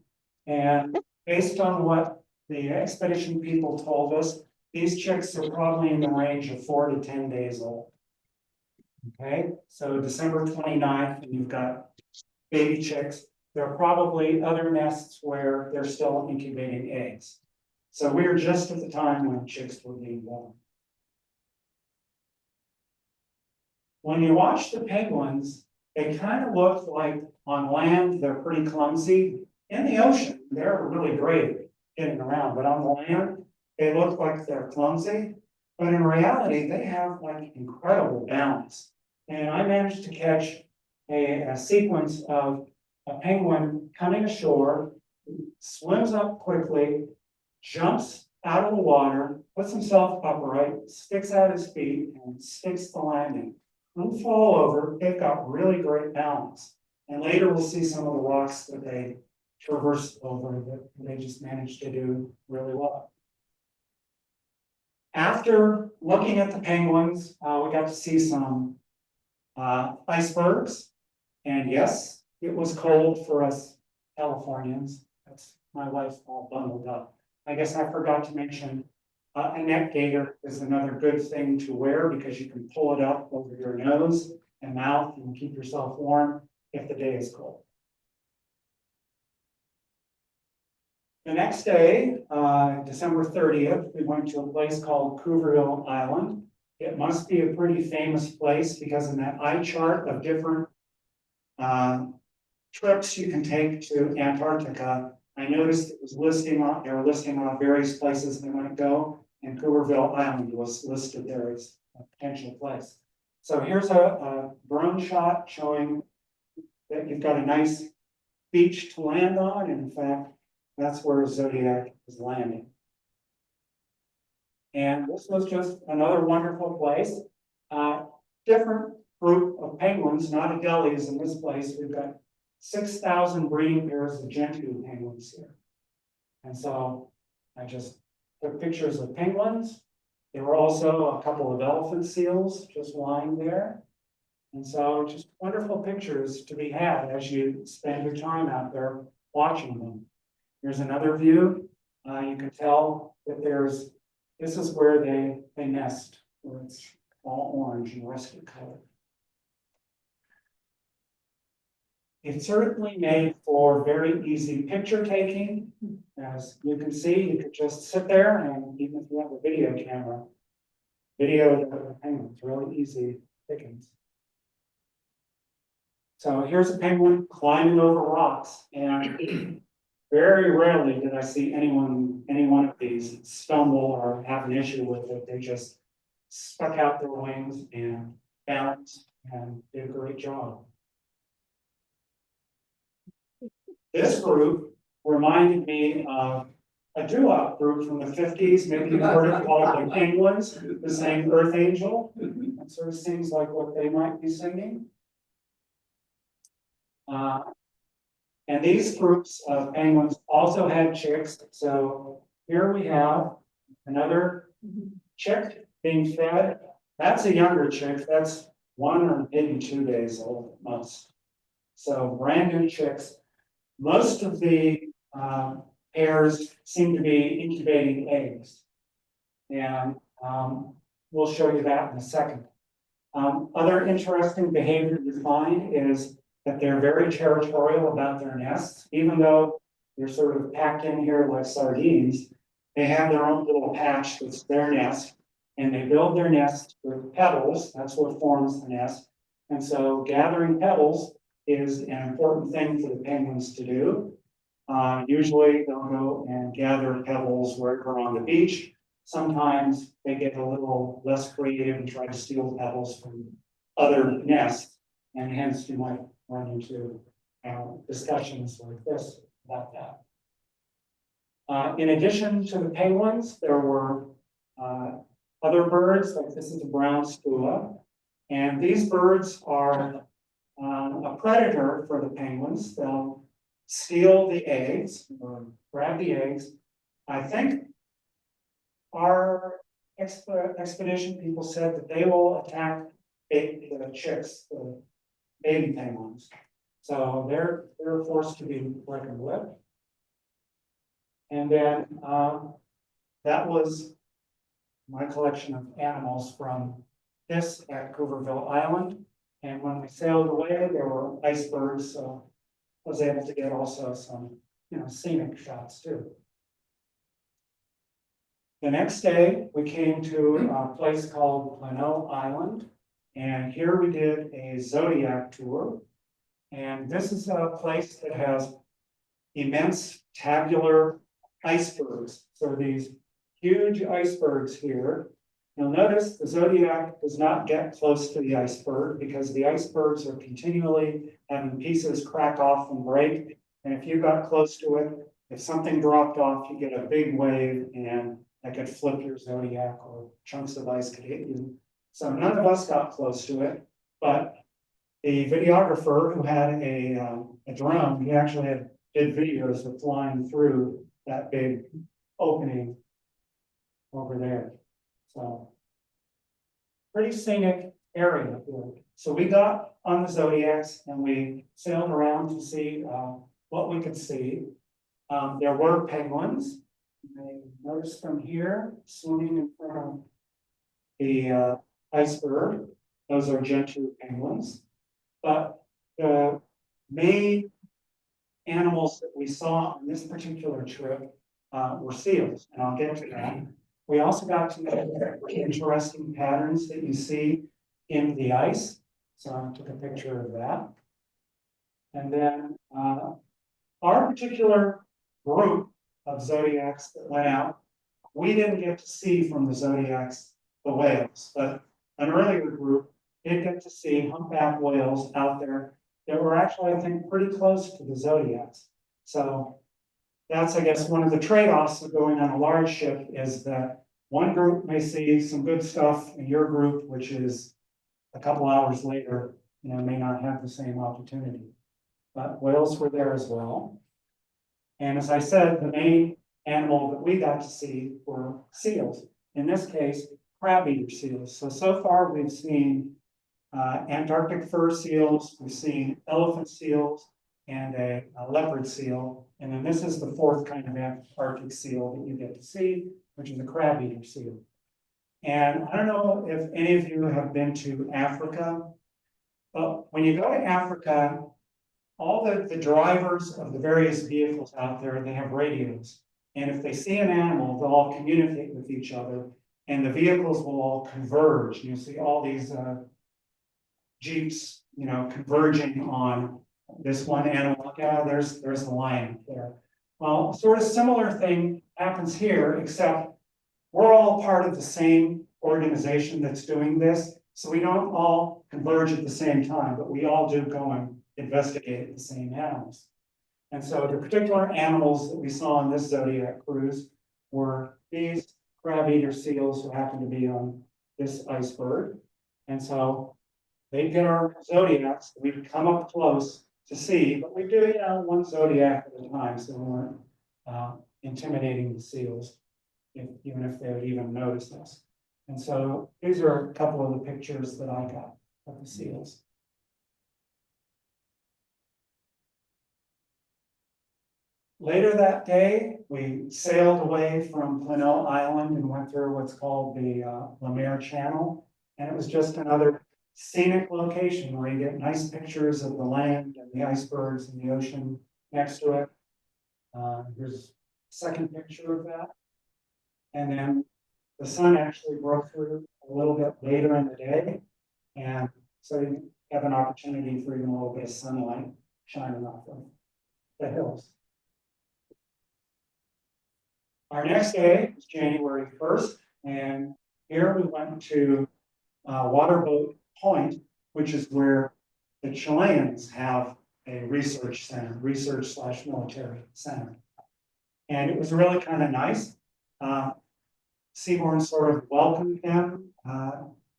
And based on what the expedition people told us, these chicks are probably in the range of 4 to 10 days old. Okay, so December 29th, and you've got baby chicks. There are probably other nests where they're still incubating eggs. So we're just at the time when chicks were being born. When you watch the penguins, they kind of look like on land, they're pretty clumsy. In the ocean, they're really great at getting around, but on the land, they look like they're clumsy. But in reality, they have like incredible balance. And I managed to catch a sequence of a penguin coming ashore, swims up quickly, jumps out of the water, puts himself upright, sticks out his feet, and sticks the landing. don't fall over, they've got really great balance. And later we'll see some of the rocks that they traverse over that they just managed to do really well. After looking at the penguins, we got to see some icebergs. And yes, it was cold for us Californians. That's my wife all bundled up. I guess I forgot to mention, a neck gaiter is another good thing to wear because you can pull it up over your nose and mouth and keep yourself warm if the day is cold. The next day, December 30th, we went to a place called Cooverville Island. It must be a pretty famous place because in that eye chart of different trips you can take to Antarctica, I noticed it was they were listing on various places they might go, and Cooverville Island was listed there as a potential place. So here's a drone shot showing that you've got a nice beach to land on, and in fact, that's where Zodiac is landing. And this was just another wonderful place. Different group of penguins, not Adelies in this place. We've got 6,000 breeding pairs of Gentoo penguins here. And so I just took pictures of penguins. There were also a couple of elephant seals just lying there. And so just wonderful pictures to be had as you spend your time out there watching them. Here's another view. You can tell that this is where they nest, where it's all orange and rusty color. It's certainly made for very easy picture taking. As you can see, you could just sit there and even if you have a video camera, video the penguins, really easy pickings. So here's a penguin climbing over rocks, and very rarely did I see any one of these stumble or have an issue with it. They just stuck out their wings and balanced and did a great job. This group reminded me of a doo-wop group from the 50s. Maybe you've heard it called the Penguins, the same Earth Angel. It sort of seems like what they might be singing. And these groups of penguins also had chicks. So here we have another chick being fed. That's a younger chick. That's 1 or maybe 2 days old at most. So brand new chicks. Most of the pairs seem to be incubating eggs. And we'll show you that in a second. Other interesting behavior you find is that they're very territorial about their nests, even though they're sort of packed in here like sardines. They have their own little patch that's their nest, and they build their nest with pebbles. That's what forms the nest. And so gathering pebbles is an important thing for the penguins to do. Usually they'll go and gather pebbles wherever on the beach. Sometimes they get a little less creative and try to steal pebbles from other nests, and hence you might run into discussions like this about that. In addition to the penguins, there were other birds, like this is a brown skua, and these birds are a predator for the penguins. They'll steal the eggs or grab the eggs. I think our expedition people said that they will attack the chicks, the baby penguins. So they're forced to be reckoned with. And then that was my collection of animals from this at Cooverville Island. And when we sailed away, there were icebergs, so I was able to get also some, scenic shots too. The next day, we came to a place called Plano Island, and here we did a Zodiac tour. And this is a place that has immense tabular icebergs. So these huge icebergs here. You'll notice the Zodiac does not get close to the iceberg because the icebergs are continually having pieces crack off and break. And if you got close to it, if something dropped off, you get a big wave and that could flip your Zodiac, or chunks of ice could hit you. So none of us got close to it. But the videographer who had a drone, he actually did videos of flying through that big opening over there. So pretty scenic area here. So we got on the Zodiacs and we sailed around to see what we could see. There were penguins. You may notice them here swimming in front of the iceberg. Those are gentoo penguins. But the main animals that we saw on this particular trip were seals, and I'll get to that. We also got to know interesting patterns that you see in the ice. So I took a picture of that. And then our particular group of Zodiacs that went out, we didn't get to see from the Zodiacs the whales, but an earlier group did get to see humpback whales out there that were actually, I think, pretty close to the Zodiacs. So that's, I guess, one of the trade-offs of going on a large ship is that one group may see some good stuff in your group, which is a couple hours later, may not have the same opportunity. But whales were there as well. And as I said, the main animal that we got to see were seals. In this case, crab-eater seals. So far we've seen Antarctic fur seals, we've seen elephant seals, and a leopard seal. And then this is the fourth kind of Antarctic seal that you get to see, which is a crab-eater seal. And I don't know if any of you have been to Africa, but when you go to Africa, all the drivers of the various vehicles out there, they have radios. And if they see an animal, they'll all communicate with each other, and the vehicles will all converge. You see all these Jeeps, converging on this one animal. Yeah, there's a lion there. Well, sort of similar thing happens here, except we're all part of the same organization that's doing this. So we don't all converge at the same time, but we all do go and investigate the same animals. And so the particular animals that we saw on this Zodiac cruise were these crab-eater seals who happen to be on this iceberg. And so they get our Zodiacs, we'd come up close to see, but we do, one Zodiac at a time, so we weren't intimidating the seals, even if they would even notice us. And so these are a couple of the pictures that I got of the seals. Later that day, we sailed away from Planell Island and went through what's called the Lemaire Channel. And it was just another scenic location where you get nice pictures of the land and the icebergs and the ocean next to it. Here's a second picture of that. And then the sun actually broke through a little bit later in the day. And so you have an opportunity for even a little bit of sunlight shining off of the hills. Our next day is January 1st, and here we went to Waterboat Point, which is where the Chileans have a research center, research/military center. And it was really kind of nice. Seabourn sort of welcomed them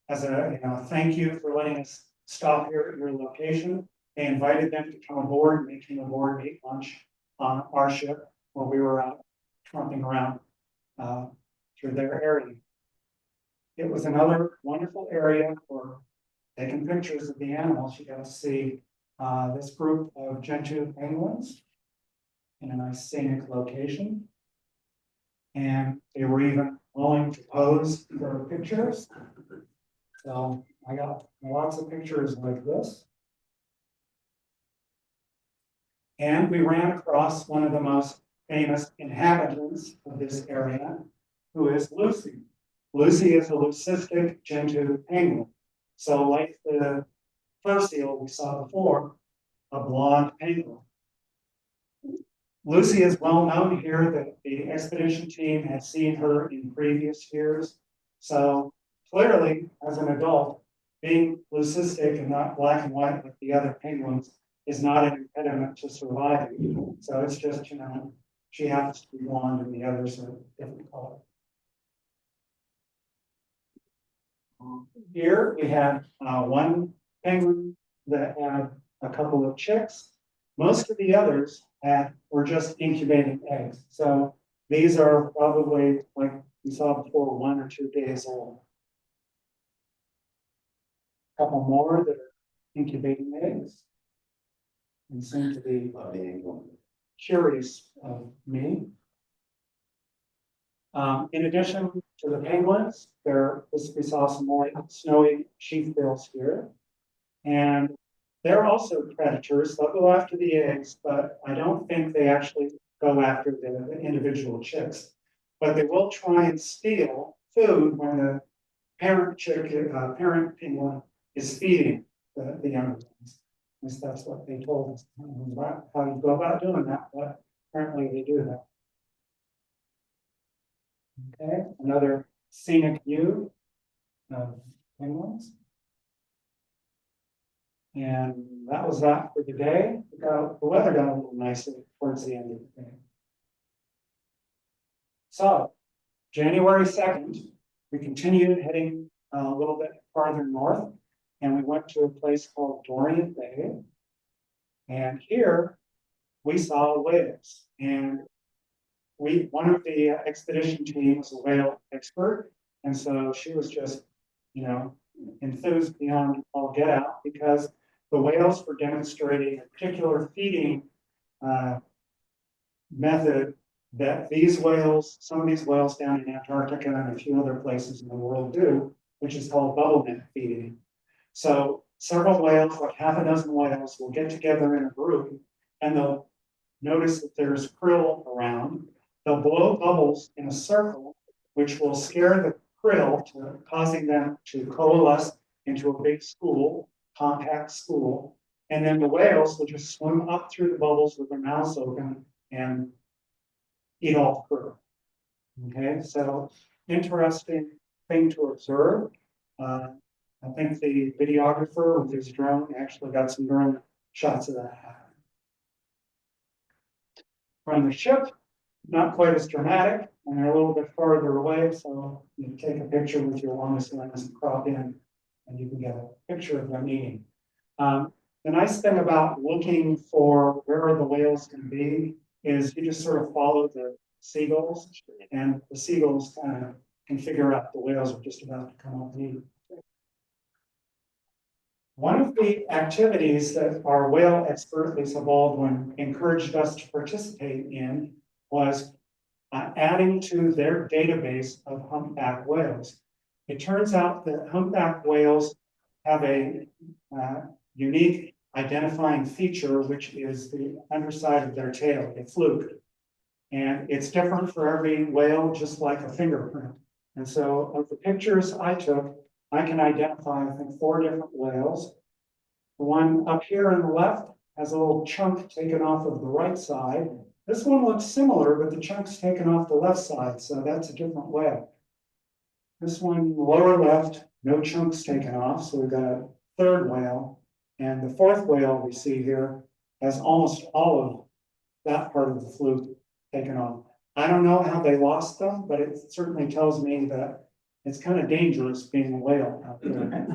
as a thank you for letting us stop here at your location. They invited them to come aboard, and they came aboard and ate lunch on our ship while we were out trumping around through their area. It was another wonderful area for taking pictures of the animals. You got to see this group of gentoo penguins in a nice scenic location. And they were even willing to pose for pictures. So I got lots of pictures like this. And we ran across one of the most famous inhabitants of this area, who is Lucy. Lucy is a leucistic gentoo penguin. So like the fur seal we saw before, a blonde penguin. Lucy is well known here that the expedition team had seen her in previous years. So clearly, as an adult, being leucistic and not black and white like the other penguins is not an impediment to surviving. So it's just, she happens to be blonde and the others are different color. Here we have one penguin that had a couple of chicks. Most of the others were just incubating eggs. So these are probably, like we saw before, 1 or 2 days old. Couple more that are incubating eggs. And seem to be curious of me. In addition to the penguins, we saw some more snowy sheathbills here. And they're also predators. They'll go after the eggs, but I don't think they actually go after the individual chicks. But they will try and steal food when the parent parent penguin is feeding the younger ones. At least that's what they told us. I don't know about how you go about doing that, but apparently they do that. Okay, another scenic view of penguins. And that was that for the day. The weather got a little nicer towards the end of the day. So, January 2nd, we continued heading a little bit farther north, and we went to a place called Dorian Bay. And here we saw whales. And one of the expedition team was a whale expert, and so she was just, enthused beyond all get out because the whales were demonstrating a particular feeding method that some of these whales down in Antarctica and a few other places in the world do, which is called bubble net feeding. So several whales, like half a dozen whales, will get together in a group and they'll notice that there's krill around. They'll blow bubbles in a circle, which will scare the krill, causing them to coalesce into a big school, compact school. And then the whales will just swim up through the bubbles with their mouths open and eat all the krill. Okay, so interesting thing to observe. I think the videographer with his drone actually got some drone shots of that happen. From the ship, not quite as dramatic, and they're a little bit farther away, so you take a picture with your longest lens and crop in, and you can get a picture of them eating. The nice thing about looking for where the whales can be is you just sort of follow the seagulls, and the seagulls kind of can figure out the whales are just about to come up and eat. One of the activities that our whale expert, Lisa Baldwin, encouraged us to participate in was adding to their database of humpback whales. It turns out that humpback whales have a unique identifying feature, which is the underside of their tail, a fluke. And it's different for every whale, just like a fingerprint. And so of the pictures I took, I can identify, I think, 4 different whales. The one up here on the left has a little chunk taken off of the right side. This one looks similar, but the chunk's taken off the left side, so that's a different whale. This one, lower left, no chunks taken off, so we've got a 3rd whale. And the 4th whale we see here has almost all of that part of the fluke taken off. I don't know how they lost them, but it certainly tells me that it's kind of dangerous being a whale out there.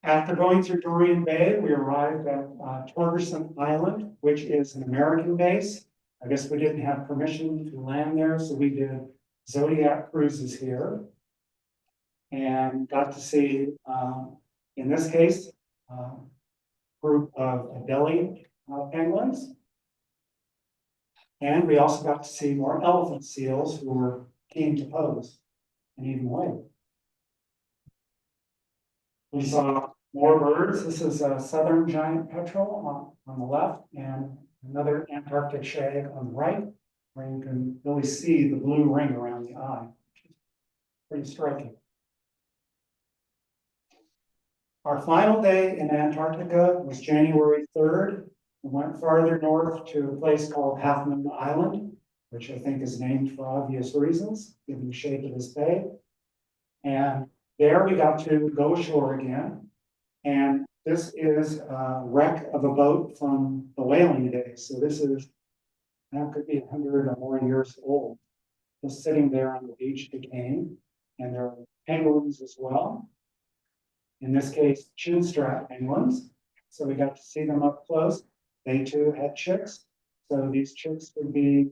After going through Dorian Bay, we arrived at Torgerson Island, which is an American base. I guess we didn't have permission to land there, so we did Zodiac cruises here. And got to see, in this case, a group of Adelie penguins. And we also got to see more elephant seals who were keen to pose and even wave. We saw more birds. This is a southern giant petrel on the left and another Antarctic shag on the right, where you can really see the blue ring around the eye, which is pretty striking. Our final day in Antarctica was January 3rd. We went farther north to a place called Half Moon Island, which I think is named for obvious reasons, given the shape of this bay. And there we got to go ashore again. And this is a wreck of a boat from the whaling days. So this is, that could be 100 or more years old. Just sitting there on the beach decaying. And there are penguins as well. In this case, chinstrap penguins. So we got to see them up close. They too had chicks. So these chicks would be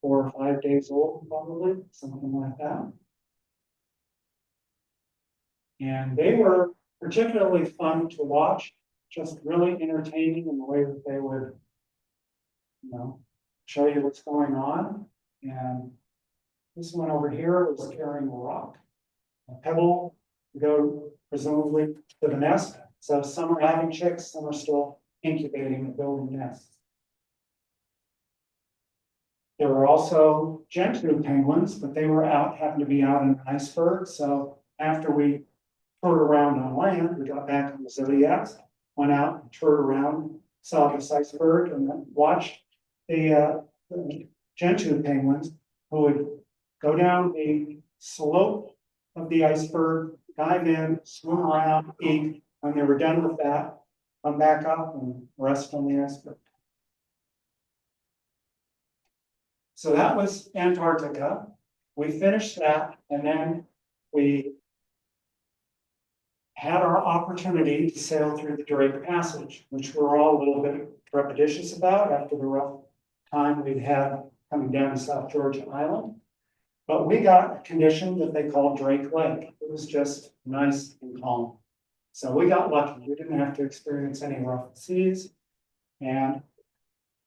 4 or 5 days old, probably, something like that. And they were particularly fun to watch, just really entertaining in the way that they would, show you what's going on. And this one over here was carrying a rock, a pebble to go presumably to the nest. So some are having chicks, some are still incubating and building nests. There were also gentoo penguins, but they were happened to be out in an iceberg. So after we toured around on land, we got back on the Zodiacs, went out and toured around, saw this iceberg, and then watched the gentoo penguins who would go down the slope of the iceberg, dive in, swim around, eat. When they were done with that, come back up and rest on the iceberg. So that was Antarctica. We finished that, and then we had our opportunity to sail through the Drake Passage, which we're all a little bit trepidatious about after the rough time we'd had coming down to South Georgia Island. But we got a condition that they called Drake Lake. It was just nice and calm. So we got lucky. We didn't have to experience any rough seas, and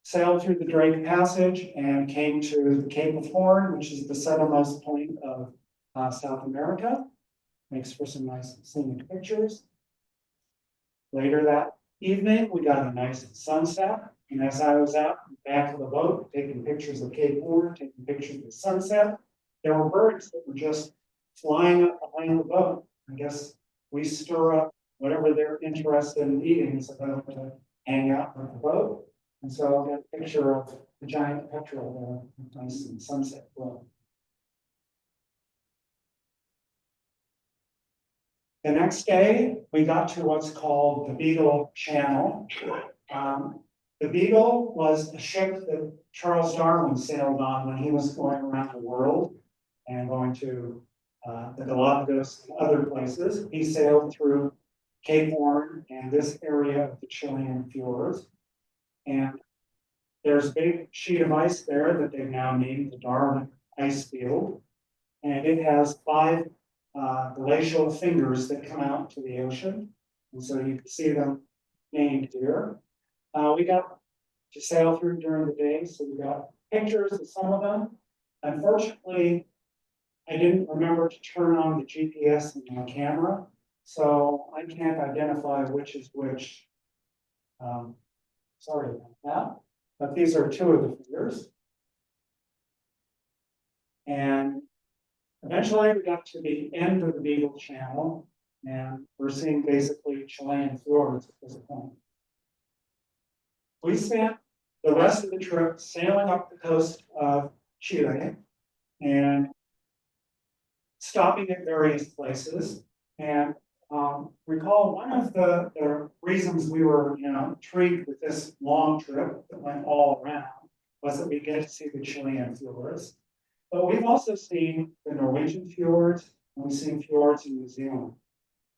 sailed through the Drake Passage and came to the Cape of Horn, which is the southernmost point of South America. Makes for some nice scenic pictures. Later that evening, we got a nice sunset. And as I was out in the back of the boat, taking pictures of Cape Horn, taking pictures of the sunset, there were birds that were just flying up behind the boat. I guess we stir up whatever they're interested in eating, so they don't to hang out with the boat. And so I got a picture of the giant petrel there, nice and sunset glow. The next day, we got to what's called the Beagle Channel. The Beagle was a ship that Charles Darwin sailed on when he was going around the world and going to the Galapagos and other places. He sailed through Cape Horn and this area of the Chilean fjords. And there's a big sheet of ice there that they've now named the Darwin Ice Field. And it has 5 glacial fingers that come out to the ocean. And so you can see them named here. We got to sail through during the day, so we got pictures of some of them. Unfortunately, I didn't remember to turn on the GPS in my camera, so I can't identify which is which. Sorry about that, but these are 2 of the fingers. And eventually we got to the end of the Beagle Channel, and we're seeing basically Chilean fjords at this point. We spent the rest of the trip sailing up the coast of Chile and stopping at various places. And recall one of the reasons we were intrigued with this long trip that went all around was that we get to see the Chilean fjords. But we've also seen the Norwegian fjords, and we've seen fjords in New Zealand.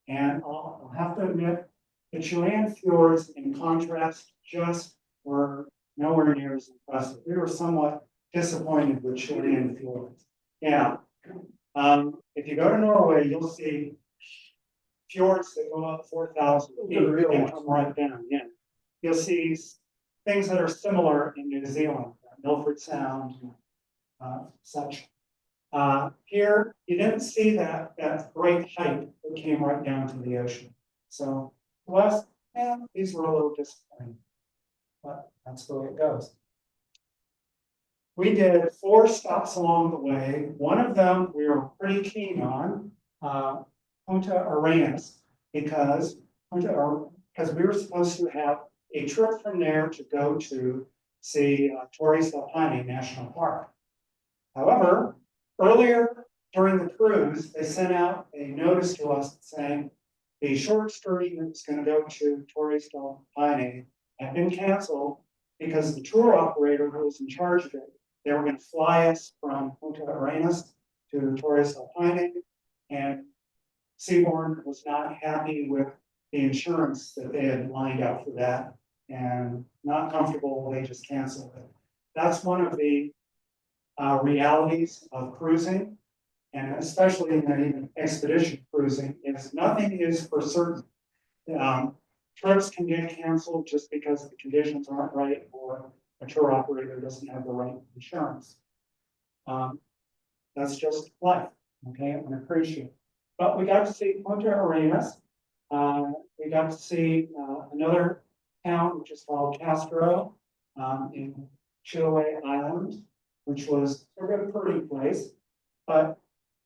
And I'll have to admit, the Chilean fjords, in contrast, just were nowhere near as impressive. We were somewhat disappointed with Chilean fjords. Yeah. If you go to Norway, you'll see fjords that go up 4,000 feet and come right down. Yeah. You'll see things that are similar in New Zealand, Milford Sound, such. Here, you didn't see that great height that came right down to the ocean. So, to us, these were a little disappointing, but that's the way it goes. We did 4 stops along the way. One of them we were pretty keen on, Punta Arenas, because we were supposed to have a trip from there to go to see Torres del Paine National Park. However, earlier during the cruise, they sent out a notice to us saying the short excursion that was going to go to Torres del Paine had been canceled because the tour operator who was in charge of it, they were going to fly us from Punta Arenas to Torres del Paine, and Seabourn was not happy with the insurance that they had lined up for that and not comfortable, they just canceled it. That's one of the realities of cruising, and especially in expedition cruising, is nothing is for certain. Trips can get canceled just because the conditions aren't right or a tour operator doesn't have the right insurance. That's just life, okay, on a cruise ship. But we got to see Punta Arenas. We got to see another town, which is called Castro, in Chiloé Island, which was a very pretty place, but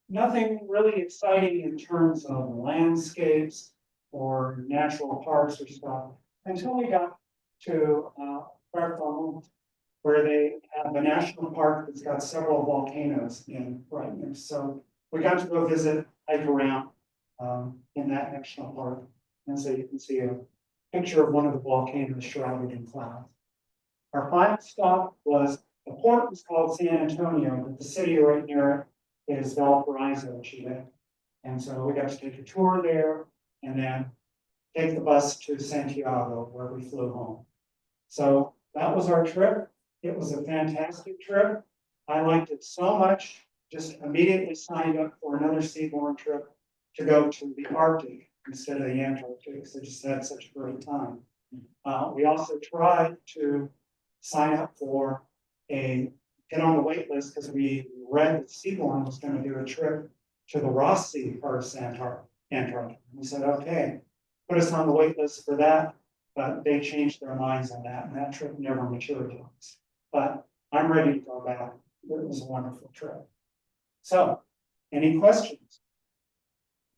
nothing really exciting in terms of landscapes or natural parks or stuff until we got to Bartholomew, where they have a national park that's got several volcanoes in right near. So we got to go visit, hike around in that national park. And so you can see a picture of one of the volcanoes shrouded in clouds. Our final stop was, the port was called San Antonio, but the city right near it is Valparaiso, Chile. And so we got to take a tour there and then take the bus to Santiago, where we flew home. So that was our trip. It was a fantastic trip. I liked it so much, just immediately signed up for another seaborne trip to go to the Arctic instead of the Antarctic, because I just had such a great time. We also tried to sign up for get on the wait list because we read that Seaborn was going to do a trip to the Ross Sea part of Antarctica. We said, okay, put us on the wait list for that, but they changed their minds on that, and that trip never materialized. But I'm ready to go back. It was a wonderful trip. So, any questions?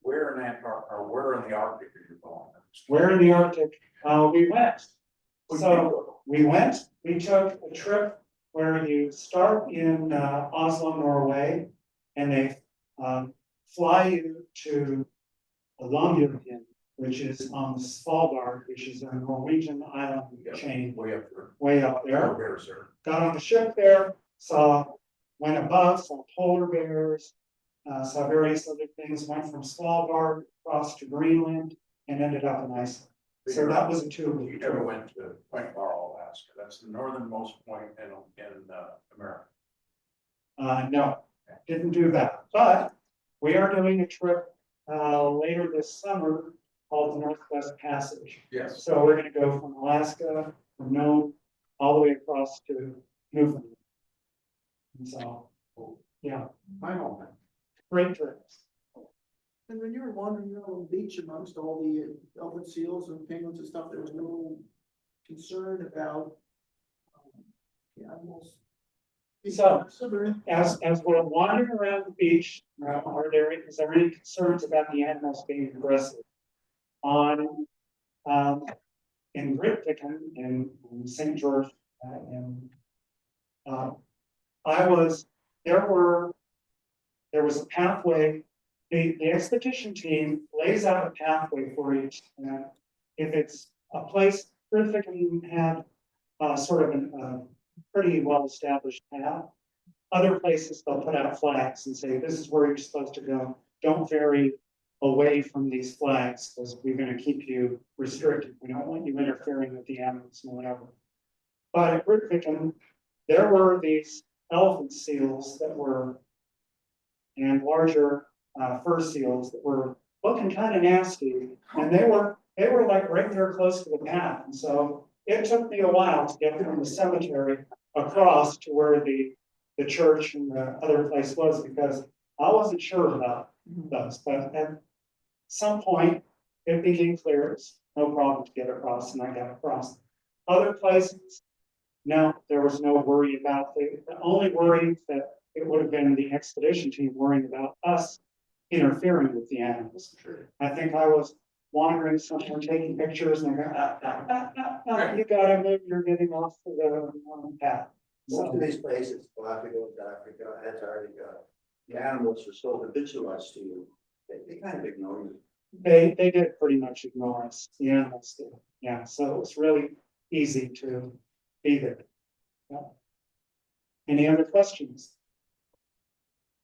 Where in Antarctica, or where in the Arctic are you going?
Where in the Arctic? We went. So we took a trip where you start in Oslo, Norway, and they fly you to Longyearbyen, which is on the Svalbard, which is a Norwegian island chain
Way up there.
way up there.
Polar bears there.
Got on the ship there, went above, saw polar bears, saw various other things, went from Svalbard across to Greenland and ended up in Iceland. So that was a 2-week
You
trip.
never went to Point Barrow, Alaska. That's the northernmost point in America.
No, didn't do that, but we are doing a trip later this summer called the Northwest Passage.
Yes.
So we're gonna go from Alaska, from Nome, all the way across to Newfoundland. And so, yeah,
My home.
great trips.
And when you were wandering around the beach amongst all the elephant seals and penguins and stuff, there was no concern about the animals.
So, as we're wandering around the beach, is there any concerns about the animals being aggressive? On, in Grytviken, in St. George, there was a pathway. The expedition team lays out a pathway for each, and if it's a place, Grytviken had sort of a pretty well-established path. Other places, they'll put out flags and say, this is where you're supposed to go. Don't vary away from these flags, because we're going to keep you restricted. We don't want you interfering with the animals and whatever. But at Grytviken, there were these elephant seals that were, and larger fur seals that were looking kind of nasty, and they were like right there close to the path. And so it took me a while to get from the cemetery across to where the church and the other place was, because I wasn't sure about those. But at some point, it became clear it's no problem to get across, and I got across. Other places, no, there was no worry about it. The only worry that it would have been the expedition team worrying about us interfering with the animals.
Sure.
I think I was wandering somewhere, taking pictures, and I go, you gotta move, you're getting off the path.
Most of these places, Galapagos, Africa, Antarctica, the animals are so habitualized to you, they kind of ignore you.
They did pretty much ignore us, the animals did, yeah, so it was really easy to be there. Yeah. Any other questions?